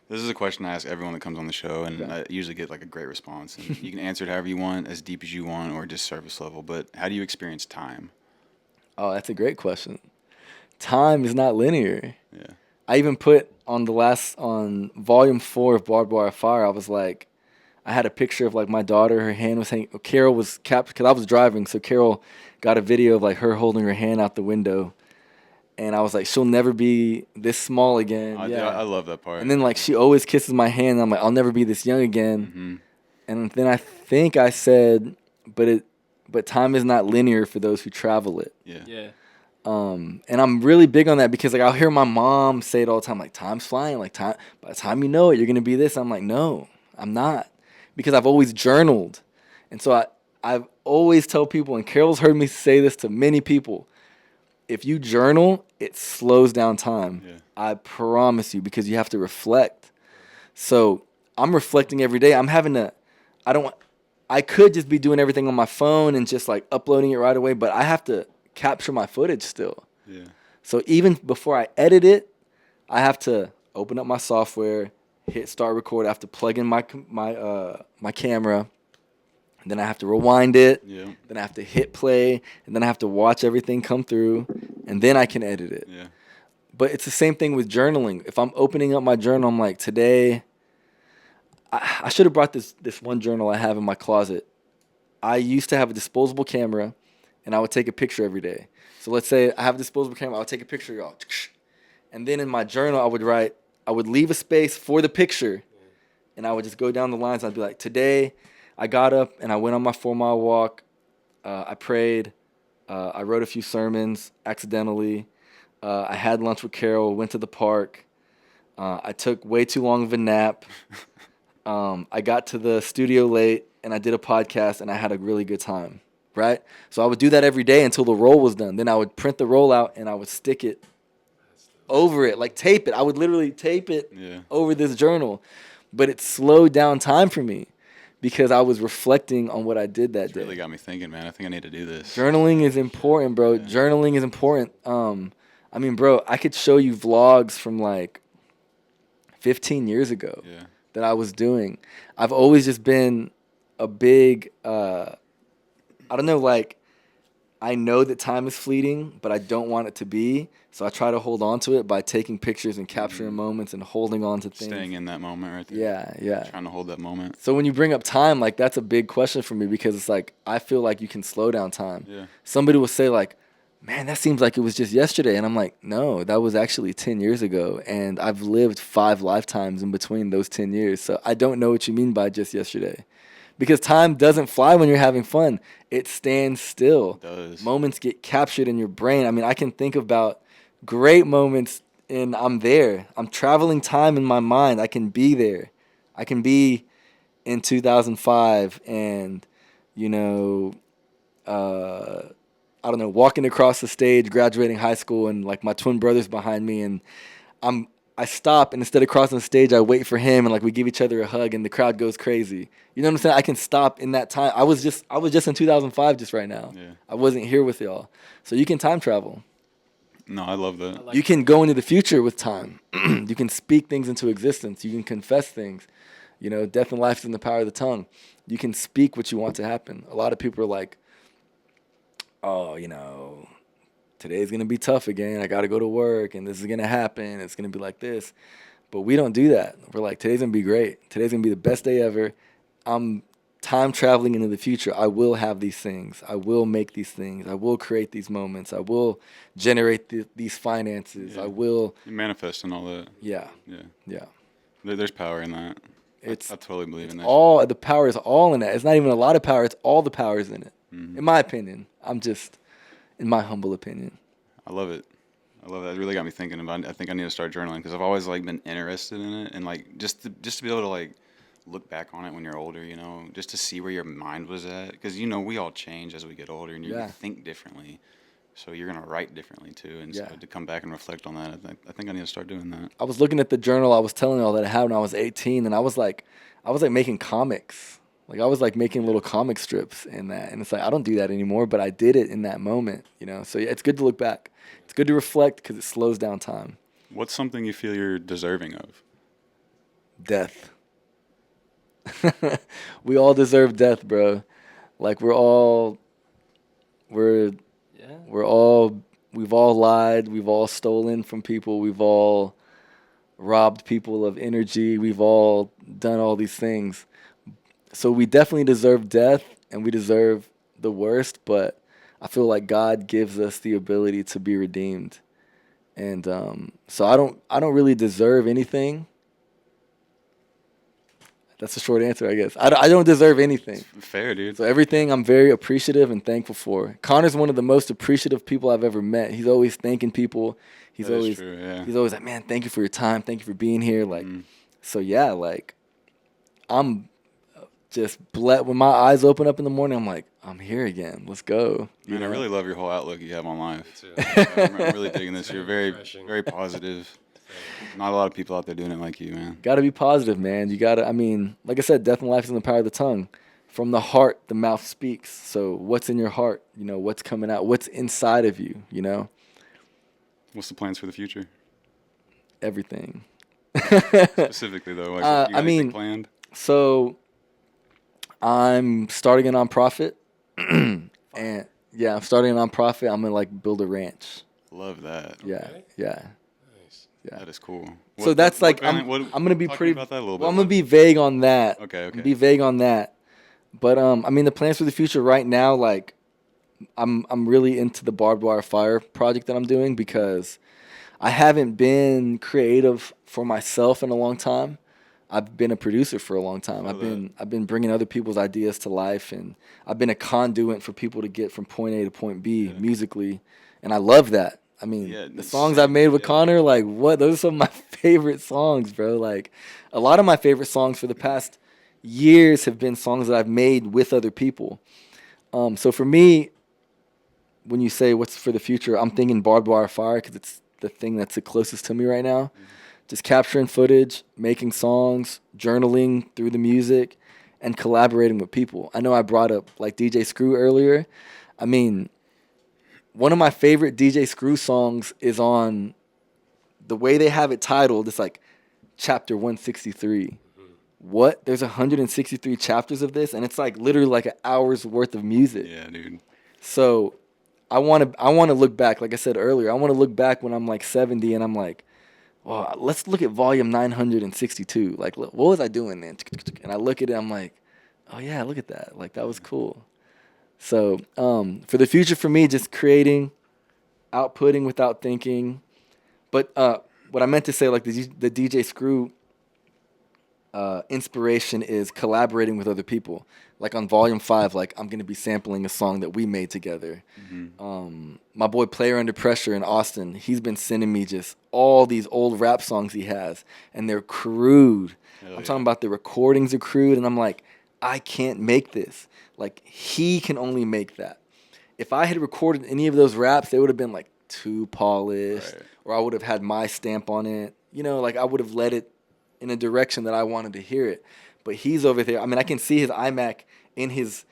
This is a question I ask everyone that comes on the show, and I usually get like a great response. And you can answer it however you want, as deep as you want, or just surface level. But how do you experience time? Oh, that's a great question. Time is not linear. Yeah. I even put on volume 4 of Barbed Wire Fire, I was like, I had a picture of like my daughter, her hand was hanging, Carol was captured, because I was driving, so Carol got a video of like her holding her hand out the window. And I was like, she'll never be this small again. I love that part. And then like she always kisses my hand, and I'm like, I'll never be this young again. And then I think I said, but time is not linear for those who travel it. Yeah. Yeah. And I'm really big on that because like I'll hear my mom say it all the time, like time's flying, like time by the time you know it, you're gonna be this. I'm like, no, I'm not. Because I've always journaled. And so I've always tell people, and Carol's heard me say this to many people, if you journal, it slows down time. Yeah. I promise you, because you have to reflect. So I'm reflecting every day. I could just be doing everything on my phone and just like uploading it right away, but I have to capture my footage still. Yeah. So even before I edit it, I have to open up my software, hit start record. I have to plug in my camera. And then I have to rewind it. Yeah. Then I have to hit play. And then I have to watch everything come through. And then I can edit it. Yeah. But it's the same thing with journaling. If I'm opening up my journal, I'm like, today, I should have brought this one journal I have in my closet. I used to have a disposable camera, and I would take a picture every day. So let's say I have a disposable camera. I would take a picture, y'all. And then in my journal, I would leave a space for the picture, and I would just go down the lines. I'd be like, today, I got up and I went on my 4-mile walk. I prayed. I wrote a few sermons accidentally. I had lunch with Carol, went to the park. I took way too long of a nap. I got to the studio late, and I did a podcast, and I had a really good time, right? So I would do that every day until the roll was done. Then I would print the roll out, and I would stick it over it, like tape it. I would literally tape it over this journal. But it slowed down time for me because I was reflecting on what I did that day. Really got me thinking, man. I think I need to do this. Journaling is important, bro. Yeah. Journaling is important. I mean, bro, I could show you vlogs from like 15 years ago that I was doing. I've always just been a big, I don't know, like, I know that time is fleeting, but I don't want it to be. So I try to hold on to it by taking pictures and capturing moments and holding on to things. Staying in that moment right there. Yeah. Trying to hold that moment. So when you bring up time, like, that's a big question for me because it's like, I feel like you can slow down time. Yeah. Somebody will say like, man, that seems like it was just yesterday. And I'm like, no, that was actually 10 years ago. And I've lived 5 lifetimes in between those 10 years. So I don't know what you mean by just yesterday. Because time doesn't fly when you're having fun. It stands still. It does. Moments get captured in your brain. I mean, I can think about great moments and I'm there. I'm traveling time in my mind. I can be there. I can be in 2005 and, you know, I don't know, walking across the stage, graduating high school, and like my twin brother's behind me, and I stop, and instead of crossing the stage, I wait for him, and like we give each other a hug, and the crowd goes crazy. You know what I'm saying? I can stop in that time. I was just in 2005 just right now. Yeah. I wasn't here with y'all. So you can time travel. No, I love that. You can go into the future with time. You can speak things into existence. You can confess things. You know, death and life is in the power of the tongue. You can speak what you want to happen. A lot of people are like, oh, you know, today's going to be tough again. I got to go to work, and this is going to happen. It's going to be like this. But we don't do that. We're like, today's going to be great. Today's going to be the best day ever. I'm time traveling into the future. I will have these things. I will make these things. I will create these moments. I will generate these finances. Yeah. I will. You manifest and all that. Yeah. Yeah. There's power in that. I totally believe in that. The power is all in that. It's not even a lot of power. It's all the power is in it. Mm-hmm. In my opinion. In my humble opinion. I love it. It really got me thinking about. I think I need to start journaling because I've always like been interested in it, and like just to be able to like look back on it when you're older, you know, just to see where your mind was at, because you know we all change as we get older, and you think differently, so you're gonna write differently too, and so to come back and reflect on that, I think I need to start doing that. I was looking at the journal I was telling y'all that I had when I was 18, and I was like making comics. Like, I was, like, making little comic strips in that. And it's like, I don't do that anymore, but I did it in that moment, you know? So, yeah, it's good to look back. It's good to reflect because it slows down time. What's something you feel you're deserving of? Death. We all deserve death, bro. Like, we've all lied. We've all stolen from people. We've all robbed people of energy. We've all done all these things. So we definitely deserve death, and we deserve the worst, but I feel like God gives us the ability to be redeemed. And so I don't really deserve anything. That's a short answer, I guess. I don't deserve anything. Fair, dude. So everything I'm very appreciative and thankful for. Connor's one of the most appreciative people I've ever met. He's always thanking people. He's always like, man, thank you for your time. Thank you for being here. Like, so yeah, like, I'm just when my eyes open up in the morning, I'm like, I'm here again. Let's go. Man, I really love your whole outlook you have on life. I'm really digging this. You're very, very positive. Not a lot of people out there doing it like you, man. Got to be positive, man. You got to, I mean, like I said, death and life is in the power of the tongue. From the heart, the mouth speaks. So what's in your heart? You know, what's coming out? What's inside of you, you know? What's the plans for the future? Everything. Specifically, though, like, you got anything planned? So I'm starting a nonprofit. And yeah, I'm starting a nonprofit. I'm going to like build a ranch. Love that. Yeah. Yeah. Yeah. That is cool. So that's like I'm going to be pretty. About that a little bit. Well, I'm going to be vague on that. Okay. Be vague on that. But I mean, the plans for the future right now, like I'm really into the Barbed Wire Fire project that I'm doing because I haven't been creative for myself in a long time. I've been a producer for a long time. I've been bringing other people's ideas to life, and I've been a conduit for people to get from point A to point B musically, and I love that. I mean, Yeah, the songs I've made with yeah. Connor, like what? Those are some of my favorite songs, bro. Like a lot of my favorite songs for the past years have been songs that I've made with other people. So for me, when you say what's for the future, I'm thinking Barbed Wire Fire because it's the thing that's the closest to me right now. Just capturing footage, making songs, journaling through the music, and collaborating with people. I know I brought up like DJ Screw earlier. I mean, one of my favorite DJ Screw songs is on the way they have it titled. It's like chapter 163. What? There's 163 chapters of this, and it's like literally like an hour's worth of music. Yeah, dude. So I want to look back. Like I said earlier, I want to look back when I'm like 70 and I'm like, well, let's look at volume 962. Like, what was I doing then? And I look at it, I'm like, oh yeah, look at that. Like, that was cool. So for the future for me, just creating, outputting without thinking. But what I meant to say, like the DJ Screw inspiration is collaborating with other people. Like on volume 5, like I'm going to be sampling a song that we made together. My boy Player Under Pressure in Austin, he's been sending me just all these old rap songs he has, and they're crude. I'm talking about the recordings are crude, and I'm like, I can't make this. Like, he can only make that. If I had recorded any of those raps, they would have been like too polished, or I would have had my stamp on it. You know, like I would have led it in a direction that I wanted to hear it. But he's over there. I mean, I can see his iMac in his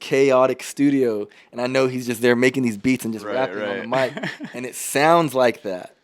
chaotic studio, and I know he's just there making these beats and just rapping on the mic, and it sounds like that.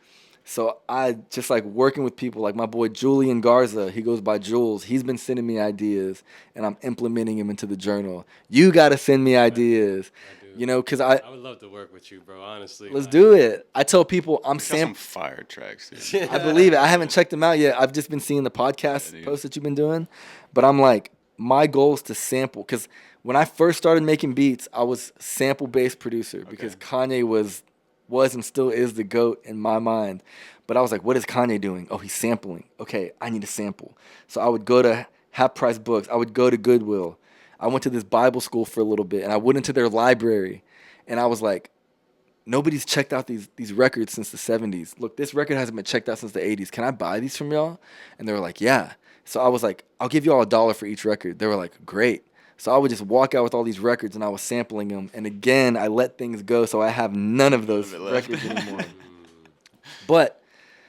So I just like working with people like my boy Julian Garza. He goes by Jules. He's been sending me ideas, and I'm implementing them into the journal. You got to send me ideas. You know, because I would love to work with you, bro, honestly. Let's do it. I tell people I'm Some fire tracks, dude. I believe it. I haven't checked them out yet. I've just been seeing the podcast posts that you've been doing. But I'm like, my goal is to sample. Because when I first started making beats, I was sample-based producer because Kanye was and still is the GOAT in my mind. But I was like, what is Kanye doing? Oh, he's sampling. Okay, I need a sample. So I would go to half-price books. I would go to Goodwill. I went to this Bible school for a little bit, and I went into their library, and I was like, nobody's checked out these records since the 70s. Look, this record hasn't been checked out since the 80s. Can I buy these from y'all? And they were like, yeah. So I was like, I'll give y'all $1 for each record. They were like, great. So I would just walk out with all these records, and I was sampling them. And again, I let things go, so I have none of those records anymore. But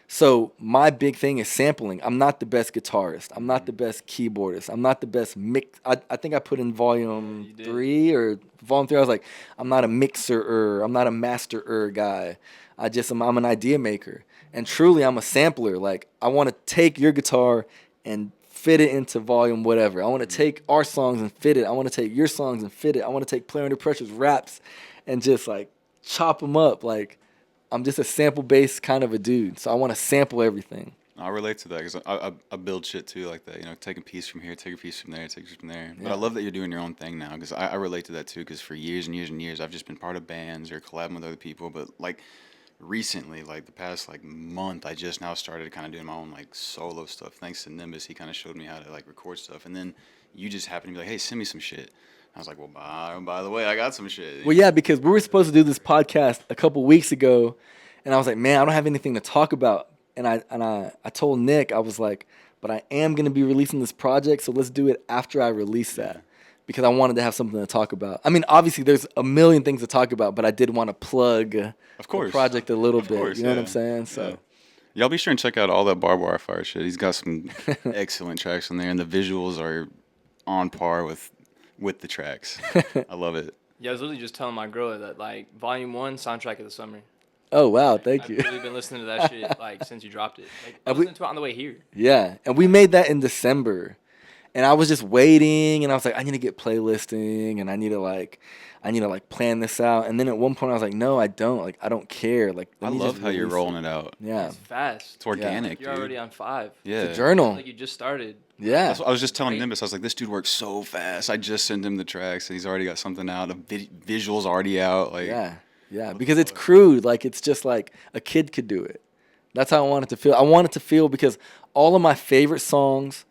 so my big thing is sampling. I'm not the best guitarist. I'm not the best keyboardist. I'm not the best mix. I think I put in volume 3 or volume 3. I was like, I'm not a mixer-er. I'm not a master-er guy. I'm an idea maker. And truly, I'm a sampler. Like, I want to take your guitar and fit it into volume whatever. I want to take our songs and fit it. I want to take your songs and fit it. I want to take Player Under Pressure's raps and just, like, chop them up. Like, I'm just a sample-based kind of a dude, so I want to sample everything. I relate to that because I build shit too like that. You know, take a piece from here, take a piece from there, take a piece from there. But I love that you're doing your own thing now because I relate to that too because for years and years and years I've just been part of bands or collabing with other people. But like recently, like the past like month, I just now started kind of doing my own like solo stuff. Thanks to Nimbus, he kind of showed me how to like record stuff. And then you just happened to be like, hey, send me some shit. I was like, well, by the way, I got some shit. Well, yeah, because we were supposed to do this podcast a couple weeks ago, and I was like, man, I don't have anything to talk about. And I told Nick, I was like, but I am going to be releasing this project, so let's do it after I release that. Because I wanted to have something to talk about. I mean, obviously, there's a million things to talk about, but I did want to plug the project a little bit. You know what I'm saying? So. Y'all be sure and check out all that Barbed Wire Fire shit. He's got some excellent tracks on there, and the visuals are on par with the tracks. I love it. Yeah, I was literally just telling my girl that, like, Volume 1, soundtrack of the summer. Oh, wow, thank you. I've really been listening to that shit, like, since you dropped it. Like, I was listening to it on the way here. Yeah, and we made that in December. And I was just waiting, and I was like, I need to get playlisting, and I need to plan this out. And then at one point, I was like, no, I don't. Like, I don't care. Like, I love how you're rolling it out. Yeah. It's fast. It's organic, You're dude. already on 5. Yeah. It's a journal. Like, you just started. Yeah. I was just telling Nimbus, I was like, this dude works so fast. I just sent him the tracks, and he's already got something out. The visuals already out. Like, yeah, because it's crude. Like, it's just like a kid could do it. That's how I want it to feel. I want it to feel because all of my favorite songs,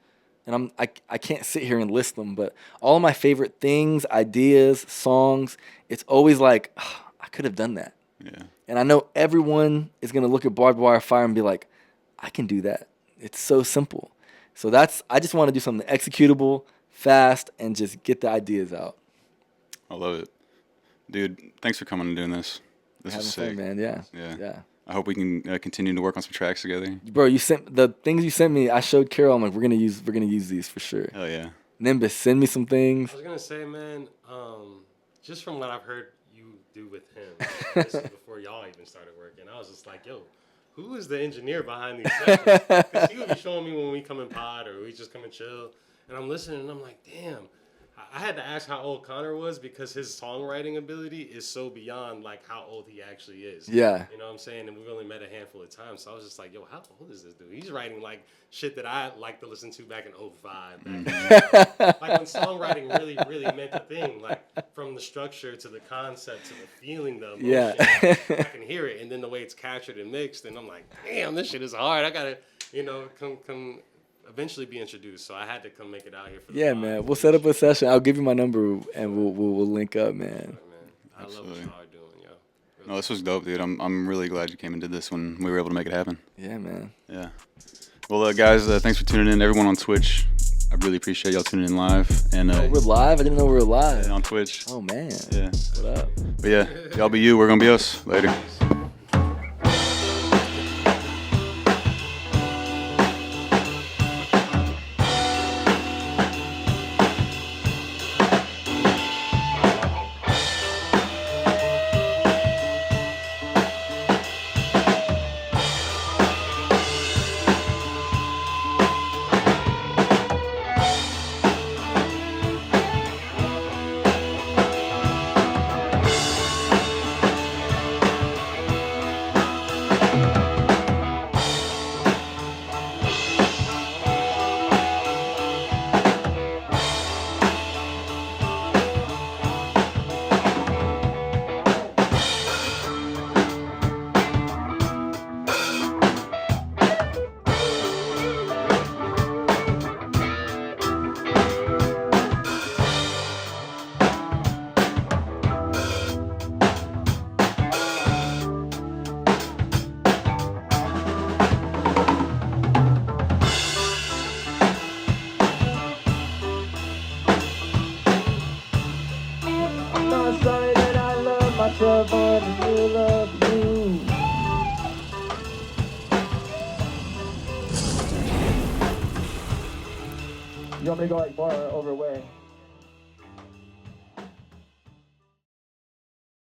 and I can't sit here and list them, but all of my favorite things, ideas, songs, it's always like, oh, I could have done that. Yeah. And I know everyone is going to look at Barbed Wire Fire and be like, I can do that. It's so simple. So I just want to do something executable, fast, and just get the ideas out. I love it. Dude, thanks for coming and doing this. This Having is sick. fun, man. Yeah. Yeah. I hope we can continue to work on some tracks together. Bro, you sent the things you sent me. I showed Carol. I'm like, we're gonna use these for sure. Hell yeah. Nimbus, send me some things. I was gonna say, man, just from what I've heard you do with him, this is before y'all even started working, I was just like, yo, who is the engineer behind these sessions? Because he would be showing me when we come in pod or we just come and chill, and I'm listening and I'm like, damn. I had to ask how old Connor was because his songwriting ability is so beyond like how old he actually is. Yeah. You know what I'm saying? And we've only met a handful of times. So I was just like, yo, how old is this dude? He's writing like shit that I like to listen to back in 05. Like when songwriting really, really meant a thing. Like from the structure to the concept to the feeling, the emotion. Yeah. I can hear it. And then the way it's captured and mixed. And I'm like, damn, this shit is hard. I got to, come eventually be introduced, so I had to come make it out here for the Yeah, pod. man. We'll set up a session. I'll give you my number and we'll link up, man. Man, I love what Absolutely. y'all are doing, yo. Really. No, this was dope, dude. I'm really glad you came and did this when we were able to make it happen. Yeah, man. Yeah. Well, guys, thanks for tuning in. Everyone on Twitch, I really appreciate y'all tuning in live. And We're live? I didn't know we were live. on Twitch. Oh, man. Yeah. What up? But yeah, y'all be you. We're gonna be us. Later. You want me to go like more overway?